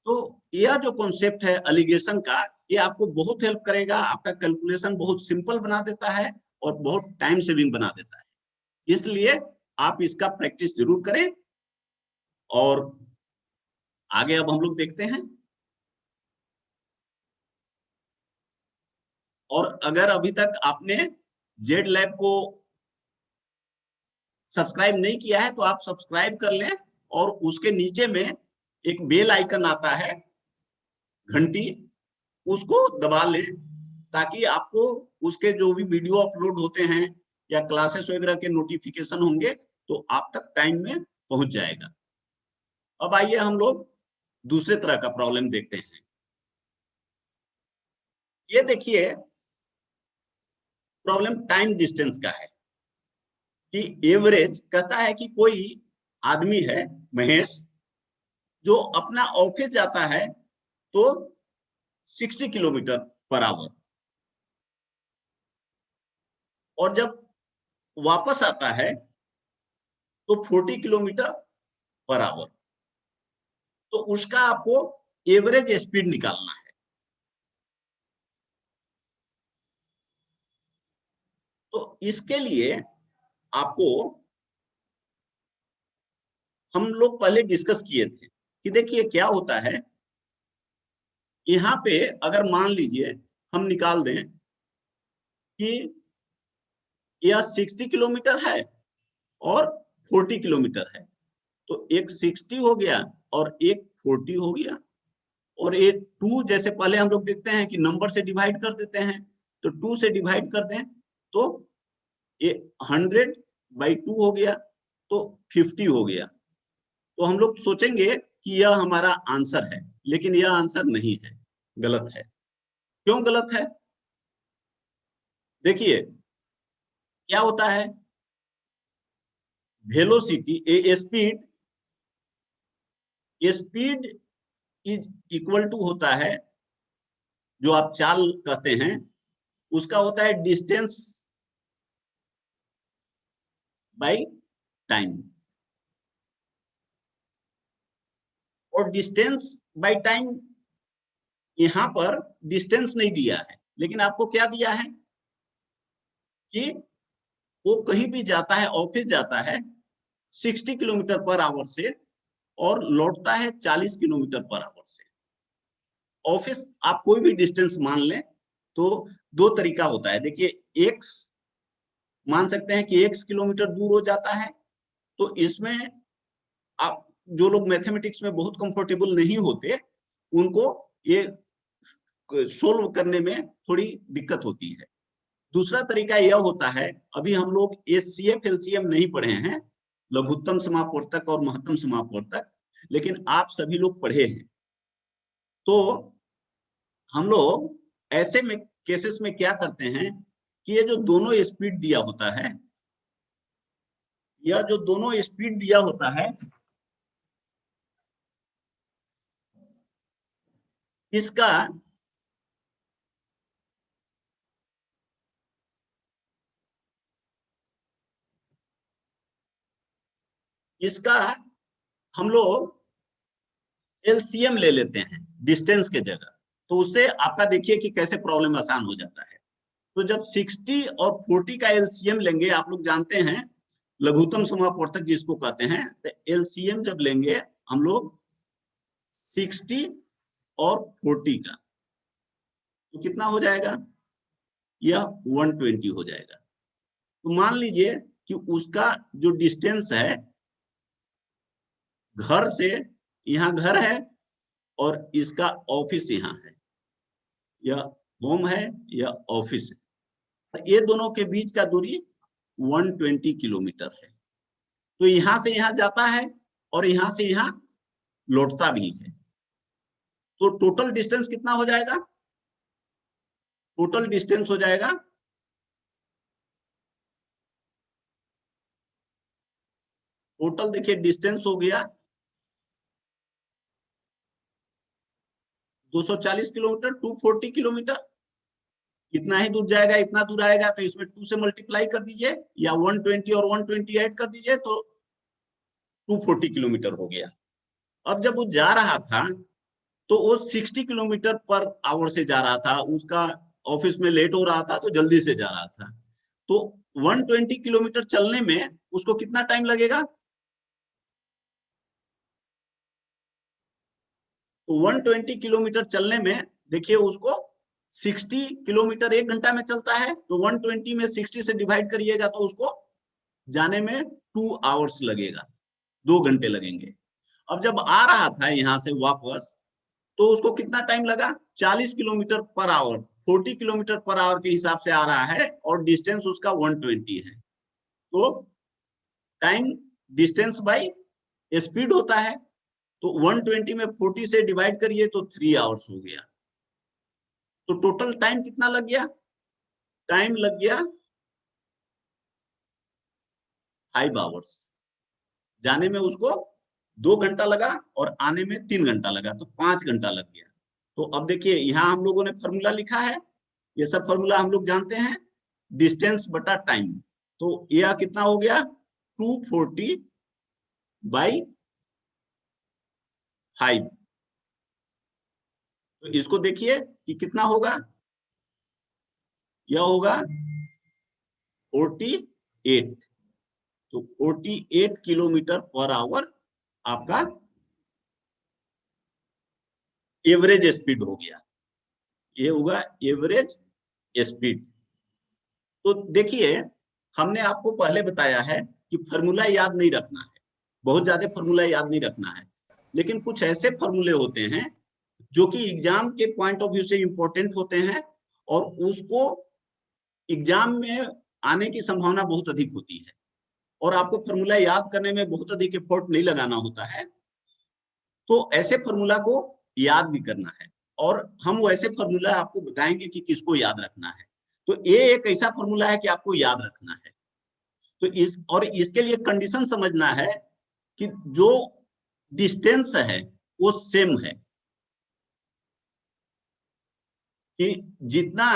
[SPEAKER 2] तो यह जो कॉन्सेप्ट है एलिगेशन का, ये आपको बहुत हेल्प करेगा, आपका कैलकुलेशन बहुत सिंपल बना देता है और बहुत टाइम सेविंग बना देता है। इसलिए आप इसका प्रैक्टिस जरूर करें। और आगे अब हम लोग देखते हैं और अगर अभी तक आपने जेड लैब को सब्सक्राइब नहीं किया है तो आप सब्सक्राइब कर लें, और उसके नीचे में एक बेल आइकन आता है, घंटी, उसको दबा लें, ताकि आपको उसके जो भी वीडियो अपलोड होते हैं या क्लासेस वगैरह के नोटिफिकेशन होंगे तो आप तक टाइम में पहुंच जाएगा। अब आइए हम लोग दूसरे तरह का प्रॉब्लम देखते हैं। ये देखिए, प्रॉब्लम टाइम डिस्टेंस का है कि एवरेज कहता है कि कोई आदमी है, महेश, जो अपना ऑफिस जाता है तो 60 किलोमीटर पर आवर, और जब वापस आता है तो 40 किलोमीटर पर आवर। तो उसका आपको एवरेज स्पीड निकालना है। तो इसके लिए आपको हम लोग पहले डिस्कस किए थे कि देखिए क्या होता है, यहाँ पे अगर मान लीजिए हम निकाल दें कि यह 60 किलोमीटर है और 40 किलोमीटर है, तो एक 60 हो गया और एक 40 हो गया, और ये 2 जैसे पहले हम लोग देखते हैं कि नंबर से डिवाइड कर देते हैं, तो 2 से डिवाइड कर दें तो ये 100/2 हो गया, तो 50 हो गया। तो हम लोग सोचेंगे कि यह हमारा आंसर है, लेकिन यह आंसर नहीं है, गलत है। क्यों गलत है? देखिए क्या होता है, velocity speed speed is equal to होता है, जो आप चाल कहते हैं उसका होता है डिस्टेंस बाय टाइम, और डिस्टेंस बाय टाइम यहां पर डिस्टेंस नहीं दिया है, लेकिन आपको क्या दिया है कि वो कहीं भी जाता है, ऑफिस जाता है 60 किलोमीटर पर आवर से और लौटता है 40 किलोमीटर पर आवर से। ऑफिस आप कोई भी डिस्टेंस मान लें तो दो तरीका होता है। देखिए एक्स मान सकते हैं कि x किलोमीटर दूर हो जाता है, तो इसमें आप जो लोग मैथमेटिक्स में बहुत कंफर्टेबल नहीं होते उनको ये सोल्व करने में थोड़ी दिक्कत होती है। दूसरा तरीका यह होता है, अभी हम लोग एचसीएफ एलसीएम नहीं पढ़े हैं, लघुत्तम समापवर्तक और महत्तम समापवर्तक, लेकिन आप सभी लोग पढ़े हैं। तो हम लोग ऐसे में केसेस में क्या करते हैं कि ये जो दोनों स्पीड दिया होता है, यह जो दोनों स्पीड दिया होता है, इसका इसका हम लोग एलसीएम ले लेते हैं डिस्टेंस के जगह, तो उससे आपका देखिए कि कैसे प्रॉब्लम आसान हो जाता है। तो जब 60 और 40 का एलसीएम लेंगे, आप लोग जानते हैं लघुत्तम समापवर्तक जिसको कहते हैं, तो एलसीएम जब लेंगे हम लोग 60 और 40 का, तो कितना हो जाएगा, यह 120 हो जाएगा। तो मान लीजिए कि उसका जो डिस्टेंस है घर से, यहाँ घर है और इसका ऑफिस यहाँ है, यह होम है, यह ऑफिस है, तो ये दोनों के बीच का दूरी 120 किलोमीटर है। तो यहां से यहां जाता है और यहां से यहां लौटता भी है, तो टोटल डिस्टेंस कितना हो जाएगा, टोटल डिस्टेंस हो जाएगा टोटल देखिए डिस्टेंस हो गया 240 किलोमीटर, 240 किलोमीटर, इतना ही दूर जाएगा, इतना दूर आएगा, तो इसमें 2 से मल्टीप्लाई कर दीजिए या 120 और 120 ऐड कर दीजिए तो 240 किलोमीटर हो गया। अब जब वो जा रहा था तो वो 60 किलोमीटर पर आवर से जा रहा था, उसका ऑफिस में लेट हो रहा था तो जल्दी से जा रहा था, तो 120 किलोमीटर चलने में उसको कितना टाइम लगेगा, तो 120 किलोमीटर चलने में देखिए उसको 60 किलोमीटर 1 घंटा में चलता है, तो 120 में 60 से डिवाइड करिएगा तो उसको जाने में 2 आवर्स लगेगा, 2 घंटे लगेंगे। अब जब आ रहा था यहाँ से वापस, तो उसको कितना टाइम लगा? 40 kilometre per hour, 40 kilometre per hour के हिसाब से आ रहा है और डिस्टेंस उसका 120 है। तो टाइम डिस्टेंस बाय स्पीड होता है, तो 120 में 40 से डिवाइड करिए तो 3 आवर्स हो गया। तो टोटल टाइम कितना लग गया? टाइम लग गया 5 आवर्स। जाने में उसको 2 घंटा लगा और आने में 3 घंटा लगा, तो 5 घंटा लग गया। तो अब देखिए यहाँ हम लोगों ने फॉर्मूला लिखा है, ये सब फॉर्मूला हम लोग जानते हैं, डिस्टेंस बटा टाइम। तो यह कितना हो गया? 240 बाई 5। तो इसको देखिए कि कितना होगा, यह होगा 48। तो 48 किलोमीटर पर आवर आपका एवरेज स्पीड हो गया, ये होगा एवरेज स्पीड। तो देखिए हमने आपको पहले बताया है कि फॉर्मूला याद नहीं रखना है, बहुत ज्यादा फॉर्मूला याद नहीं रखना है, लेकिन कुछ ऐसे फॉर्मूले होते हैं जो कि एग्जाम के पॉइंट ऑफ व्यू से इंपॉर्टेंट होते हैं और उसको एग्जाम में आने की संभावना बहुत अधिक होती है और आपको फॉर्मूला याद करने में बहुत अधिक एफर्ट नहीं लगाना होता है। तो ऐसे फॉर्मूला को याद भी करना है और हम वैसे फॉर्मूला आपको बताएंगे कि किसको याद रखना है। तो ये एक ऐसा फॉर्मूला है कि आपको याद रखना है। तो इसके लिए कंडीशन समझना है कि जो डिस्टेंस है वो सेम है, कि जितना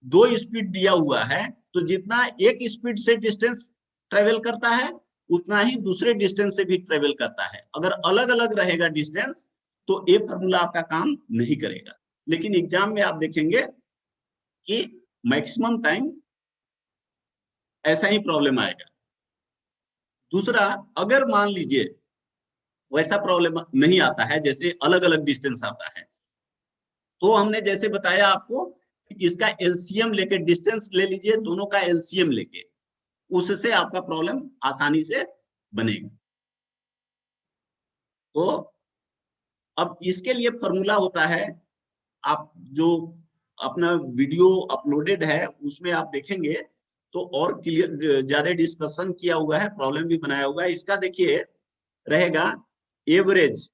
[SPEAKER 2] 2 स्पीड दिया हुआ है तो जितना एक स्पीड से डिस्टेंस ट्रेवल करता है उतना ही दूसरे डिस्टेंस से भी ट्रेवल करता है। अगर अलग अलग रहेगा डिस्टेंस तो ये फॉर्मूला आपका काम नहीं करेगा। लेकिन एग्जाम में आप देखेंगे कि मैक्सिमम टाइम ऐसा ही प्रॉब्लम आएगा। दूसरा, अगर मान लीजिए वैसा प्रॉब्लम नहीं आता है, जैसे अलग अलग डिस्टेंस आता है, तो हमने जैसे बताया आपको इसका एलसीएम लेके, डिस्टेंस ले लीजिए दोनों का एलसीएम लेके, उससे आपका प्रॉब्लम आसानी से बनेगा। तो अब इसके लिए फॉर्मूला होता है, आप जो अपना वीडियो अपलोडेड है उसमें आप देखेंगे तो और क्लियर ज्यादा डिस्कशन किया हुआ है, प्रॉब्लम भी बनाया हुआ है। इसका देखिए रहेगा average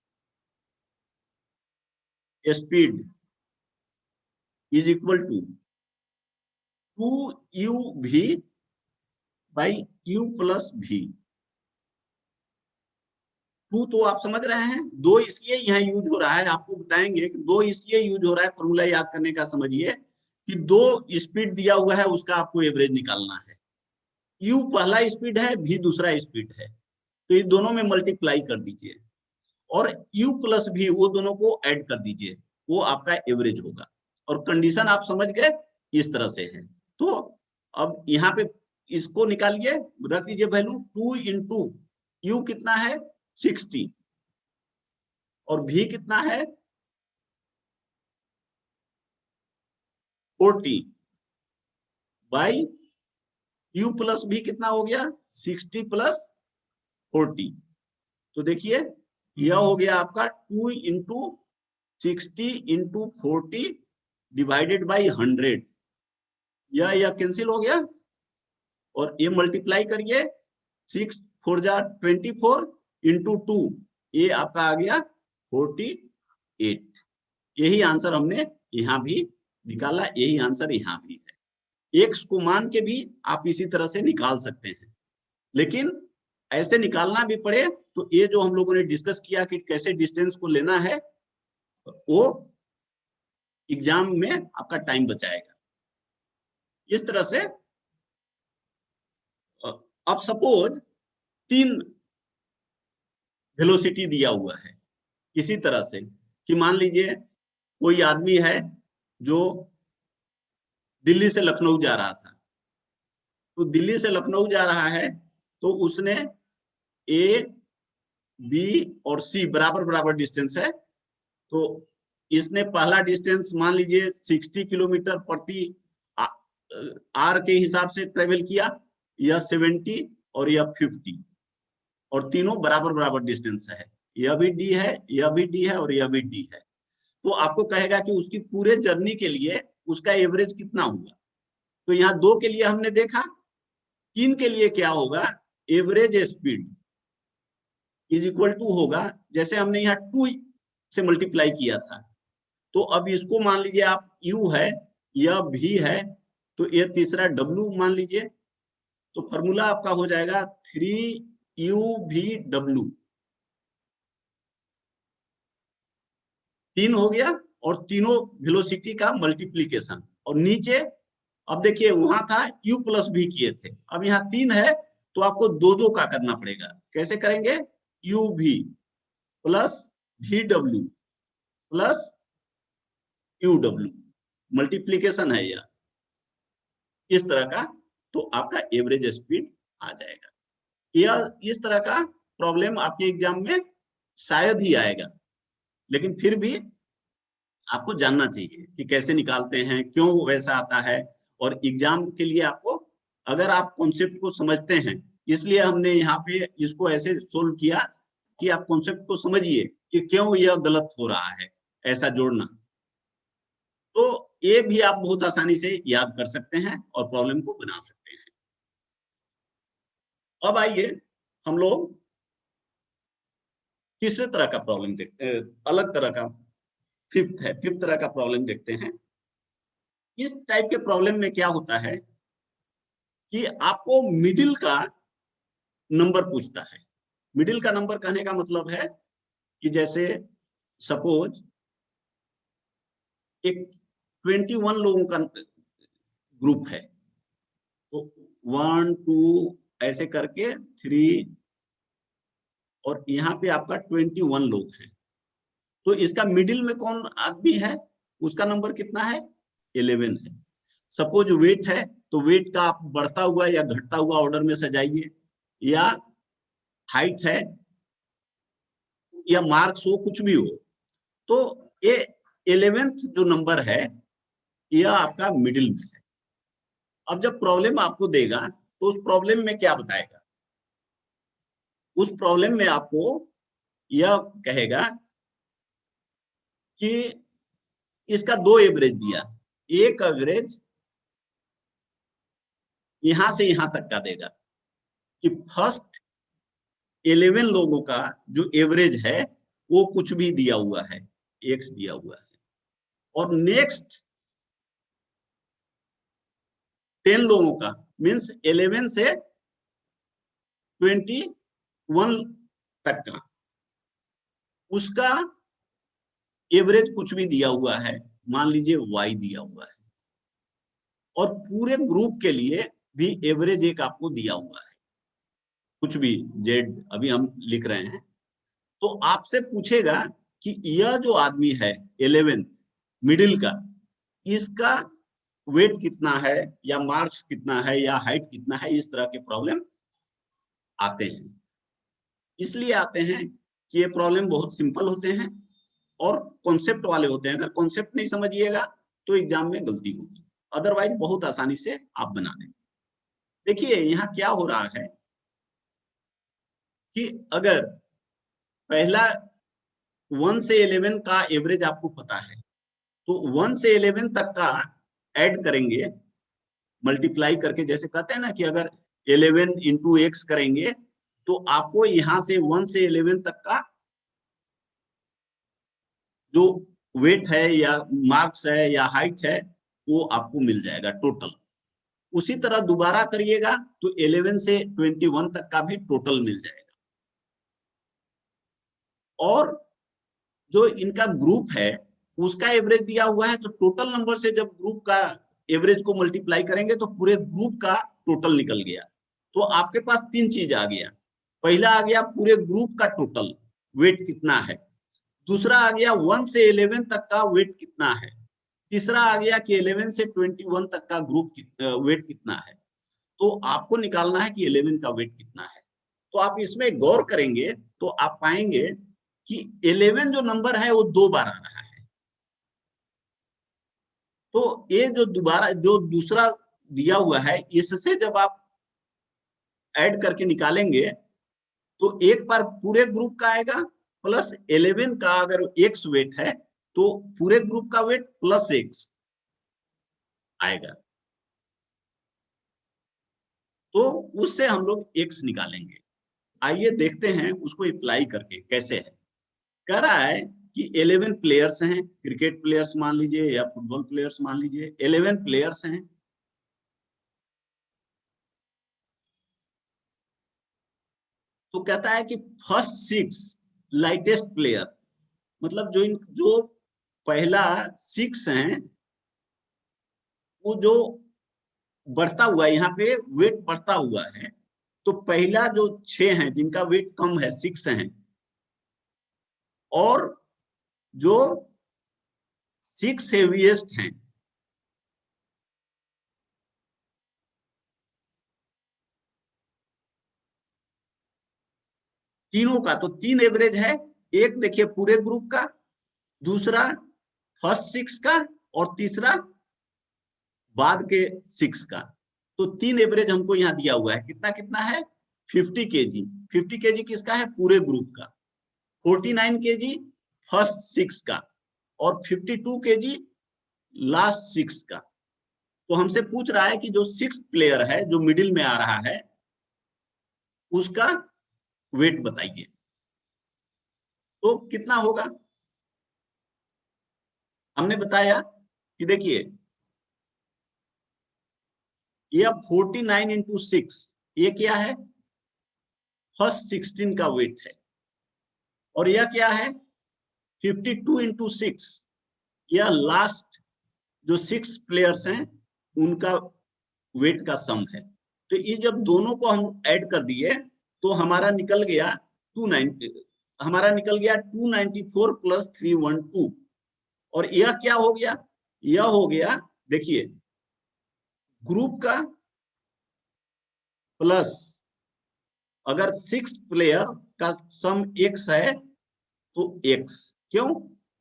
[SPEAKER 2] speed is equal to 2uv by u plus v। 2 तो आप समझ रहे हैं, 2 इसलिए यहाँ यूज हो रहा है, आपको बताएंगे कि 2 इसलिए यूज हो रहा है, फॉर्मूला याद करने का समझिए कि 2 स्पीड दिया हुआ है उसका आपको एवरेज निकालना है। u पहला स्पीड है, v दूसरा स्पीड है, तो ये दोनों में मल्टीप्लाई कर दीजिए और u प्लस v वो दोनों को ऐड कर दीजिए, वो आपका एवरेज होगा। और कंडीशन आप समझ गए, इस तरह से है। तो अब यहाँ पे इसको निकालिए, रख दीजिए वैल्यू 2 इंटू यू कितना है 60 और v कितना है 40 बाई u प्लस v कितना हो गया 60 प्लस 40। तो देखिए यह हो गया आपका 2 इंटू 60 इंटू 40 डिवाइडेड बाई 100। यह कैंसिल हो गया और ये मल्टीप्लाई करिए, 6 4 जा 24 इंटू 2, ये आपका आ गया 48। यही आंसर हमने यहाँ भी निकाला, यही आंसर यहाँ भी है। एक्स को मान के भी आप इसी तरह से निकाल सकते हैं, लेकिन ऐसे निकालना भी पड़े तो ये जो हम लोगों ने डिस्कस किया कि कैसे डिस्टेंस को लेना है, वो एग्जाम में आपका टाइम बचाएगा। इस तरह से अब सपोज 3 वेलोसिटी दिया हुआ है इसी तरह से, कि मान लीजिए कोई आदमी है जो दिल्ली से लखनऊ जा रहा था, तो दिल्ली से लखनऊ जा रहा है तो उसने ए बी और सी बराबर बराबर डिस्टेंस है, तो इसने पहला डिस्टेंस मान लीजिए 60 किलोमीटर प्रति आर के हिसाब से ट्रेवल किया, यह 70 और यह 50, और तीनों बराबर बराबर डिस्टेंस है, यह भी डी है, यह भी डी है और यह भी डी है। तो आपको कहेगा कि उसकी पूरे जर्नी के लिए उसका एवरेज कितना हुआ। तो यहाँ 2 के लिए हमने देखा, 3 के लिए क्या होगा, average speed is equal to होगा, जैसे हमने यहाँ 2 से मल्टीप्लाई किया था, तो अब इसको मान लीजिए आप u है, यह v है, तो ये तीसरा w मान लीजिए, तो फॉर्मूला आपका हो जाएगा 3uv w, 3 हो गया, और तीनों वेलोसिटी का मल्टीप्लीकेशन, और नीचे अब देखिए वहां था u प्लस v किए थे, अब यहाँ 3 है तो आपको 2 का करना पड़ेगा। कैसे करेंगे, uv plus vw plus uw, multiplication है यह, इस तरह का, तो आपका एवरेज स्पीड आ जाएगा। यह इस तरह का प्रॉब्लम आपके एग्जाम में शायद ही आएगा, लेकिन फिर भी आपको जानना चाहिए कि कैसे निकालते हैं, क्यों वैसा आता है, और एग्जाम के लिए आपको, अगर आप कॉन्सेप्ट को समझते हैं, इसलिए हमने यहाँ पे इसको ऐसे सोल्व किया कि आप कॉन्सेप्ट को समझिए कि क्यों यह गलत हो रहा है ऐसा जोड़ना, तो ये भी आप बहुत आसानी से याद कर सकते हैं और प्रॉब्लम को बना सकते हैं। अब आइए हम लोग तीसरे तरह का प्रॉब्लम देखते हैं, अलग तरह का, फिफ्थ तरह का प्रॉब्लम देखते हैं। इस टाइप के प्रॉब्लम में क्या होता है कि आपको मिडिल का नंबर पूछता है। मिडिल का नंबर कहने का मतलब है कि जैसे सपोज एक 21 लोगों का ग्रुप है, तो 1 2 ऐसे करके 3, और यहाँ पे आपका 21 लोग हैं, तो इसका मिडिल में कौन आदमी है, उसका नंबर कितना है, 11 है। सपोज वेट है, तो वेट का आप बढ़ता हुआ या घटता हुआ ऑर्डर में सजाइए, या हाइट है, या मार्क्स हो, कुछ भी हो, तो ये 11th जो नंबर है यह आपका मिडिल में है। अब जब प्रॉब्लम आपको देगा तो उस प्रॉब्लम में क्या बताएगा, उस प्रॉब्लम में आपको यह कहेगा कि इसका 2 एवरेज दिया, एक एवरेज यहां से यहां तक का देगा कि फर्स्ट 11 लोगों का जो एवरेज है वो कुछ भी दिया हुआ है, x दिया हुआ है, और नेक्स्ट 10 लोगों का मीन्स 11 से 21 तक का, उसका एवरेज कुछ भी दिया हुआ है, मान लीजिए y दिया हुआ है, और पूरे ग्रुप के लिए भी एवरेज एक आपको दिया हुआ है, कुछ भी z अभी हम लिख रहे हैं। तो आपसे पूछेगा कि यह जो आदमी है 11th मिडिल का, इसका वेट कितना है, या मार्क्स कितना है, या हाइट कितना है, इस तरह के प्रॉब्लम आते हैं। इसलिए आते हैं कि ये प्रॉब्लम बहुत सिंपल होते हैं और कॉन्सेप्ट वाले होते हैं। अगर कॉन्सेप्ट नहीं समझिएगा तो एग्जाम में गलती होगी, अदरवाइज बहुत आसानी से आप बना देंगे। देखिए यहाँ क्या हो रहा है कि अगर पहला 1 से 11 का एवरेज आपको पता है, तो 1 से 11 तक का ऐड करेंगे मल्टीप्लाई करके, जैसे कहते हैं ना कि अगर 11 इंटू एक्स करेंगे तो आपको यहां से 1 से 11 तक का जो वेट है या मार्क्स है या हाइट है वो आपको मिल जाएगा टोटल। उसी तरह दोबारा करिएगा तो 11 से 21 तक का भी टोटल मिल जाएगा। और जो इनका ग्रुप है उसका एवरेज दिया हुआ है, तो टोटल नंबर से जब ग्रुप का एवरेज को मल्टीप्लाई करेंगे तो पूरे ग्रुप का टोटल निकल गया। तो आपके पास 3 चीज आ गया। पहला आ गया पूरे ग्रुप का टोटल वेट कितना है, दूसरा आ गया 1 से 11 तक का वेट कितना है, तीसरा आ गया कि 11 से 21 तक का ग्रुप वेट कितना है। तो आपको निकालना है कि 11 का वेट कितना है। तो आप इसमें गौर करेंगे तो आप पाएंगे कि 11 जो नंबर है वो 2 बार आ रहा है। तो ये जो दूसरा दिया हुआ है, इससे जब आप ऐड करके निकालेंगे तो एक बार पूरे ग्रुप का आएगा प्लस 11 का, अगर एक्स वेट है तो पूरे ग्रुप का वेट प्लस एक्स आएगा, तो उससे हम लोग एक्स निकालेंगे। आइए देखते हैं उसको अप्लाई करके कैसे है। कह रहा है कि 11 प्लेयर्स हैं, क्रिकेट प्लेयर्स मान लीजिए या फुटबॉल प्लेयर्स मान लीजिए, 11 प्लेयर्स हैं। तो कहता है कि फर्स्ट 6 लाइटेस्ट प्लेयर, मतलब जो पहला 6 हैं, वो जो बढ़ता हुआ है, यहाँ पे वेट बढ़ता हुआ है, तो पहला जो 6 हैं जिनका वेट कम है, 6 हैं, और जो 6 हेवीएस्ट हैं, तीनों का, तो 3 एवरेज है। एक देखिए पूरे ग्रुप का, दूसरा फर्स्ट 6 का, और तीसरा बाद के 6 का। तो 3 एवरेज हमको यहाँ दिया हुआ है। कितना कितना है? 50 केजी। 50 केजी किसका है? पूरे ग्रुप का। 49 केजी फर्स्ट 6 का, और 52 केजी लास्ट 6 का। तो हमसे पूछ रहा है कि जो 6 प्लेयर है, जो मिडिल में आ रहा है, उसका वेट बताइए। तो कितना होगा? हमने बताया कि देखिए, ये 49 इंटू 6, ये क्या है? फर्स्ट 16 का वेट है। और यह क्या है? 52 इंटू 6, यह लास्ट जो 6 प्लेयर्स हैं उनका वेट का सम है। तो ये जब दोनों को हम ऐड कर दिए तो हमारा निकल गया 294 प्लस 312। और यह क्या हो गया? यह हो गया, देखिए, ग्रुप का प्लस, अगर 6 प्लेयर का सम x है तो x। क्यों?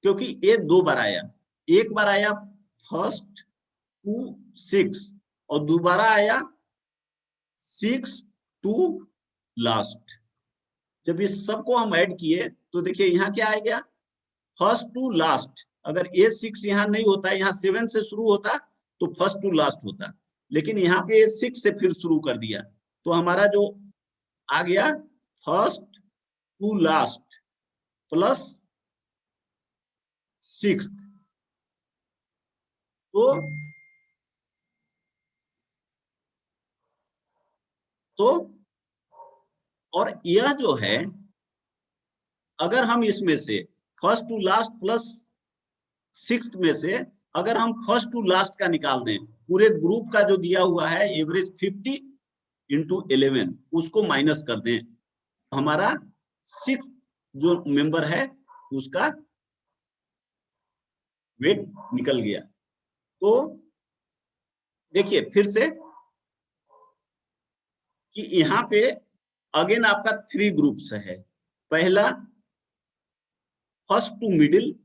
[SPEAKER 2] क्योंकि ये 2 बार आया। एक बार आया फर्स्ट 2 6, और दोबारा आया 6 टू लास्ट। जब इस सबको हम ऐड किए तो देखिए यहाँ क्या आ गया? First to last. अगर ए 6 यहाँ नहीं होता, यहाँ 7 से शुरू होता तो फर्स्ट टू लास्ट होता, लेकिन यहाँ पे 6 से फिर शुरू कर दिया, तो हमारा जो आ गया फर्स्ट टू लास्ट प्लस 6। तो और यह जो है, अगर हम इसमें से फर्स्ट टू लास्ट प्लस 6 में से अगर हम फर्स्ट टू लास्ट का निकाल दें, पूरे ग्रुप का जो दिया हुआ है एवरेज 50 इंटू 11, उसको माइनस कर दें, हमारा 6 जो मेंबर है उसका वेट निकल गया। तो देखिए फिर से कि यहाँ पे अगेन आपका 3 ग्रुप्स है। पहला फर्स्ट टू मिडिल,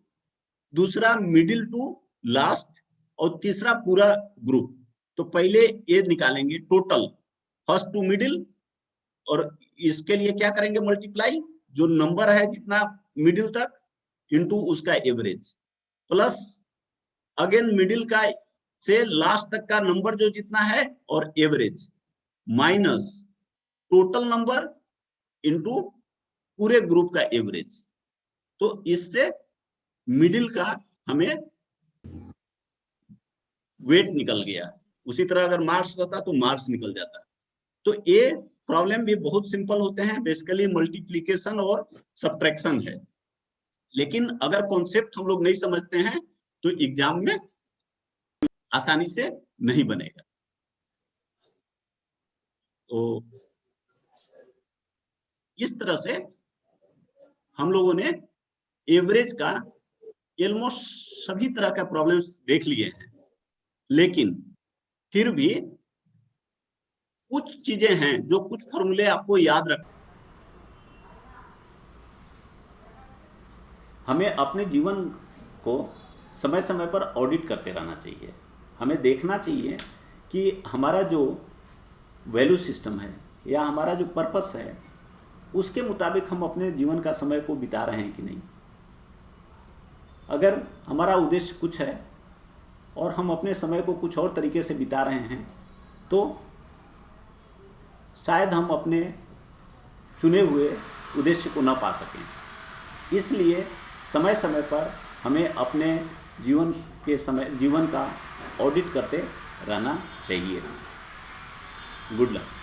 [SPEAKER 2] दूसरा मिडिल टू लास्ट, और तीसरा पूरा ग्रुप। तो पहले ये निकालेंगे टोटल फर्स्ट टू मिडिल, और इसके लिए क्या करेंगे? मल्टीप्लाई जो नंबर है जितना मिडिल तक इनटू उसका एवरेज, प्लस अगेन मिडिल का से लास्ट तक का नंबर जो जितना है और average, minus total number into पूरे ग्रुप का एवरेज। तो इससे मिडिल का हमें वेट निकल गया। उसी तरह अगर मार्क्स रहता तो मार्क्स निकल जाता। तो ये प्रॉब्लम भी बहुत सिंपल होते हैं, बेसिकली मल्टीप्लिकेशन और सब्ट्रैक्शन है। लेकिन अगर कॉन्सेप्ट हम लोग नहीं समझते हैं तो एग्जाम में आसानी से नहीं बनेगा। तो इस तरह से हम लोगों ने एवरेज का ऑलमोस्ट सभी तरह का प्रॉब्लम्स देख लिए हैं, लेकिन फिर भी कुछ चीजें हैं जो कुछ फॉर्मूले आपको याद रख,
[SPEAKER 1] हमें अपने जीवन को समय समय पर ऑडिट करते रहना चाहिए। हमें देखना चाहिए कि हमारा जो वैल्यू सिस्टम है या हमारा जो पर्पस है उसके मुताबिक हम अपने जीवन का समय को बिता रहे हैं कि नहीं। अगर हमारा उद्देश्य कुछ है और हम अपने समय को कुछ और तरीके से बिता रहे हैं तो शायद हम अपने चुने हुए उद्देश्य को न पा सकें। इसलिए समय समय पर हमें अपने जीवन का ऑडिट करते रहना चाहिए। Good luck.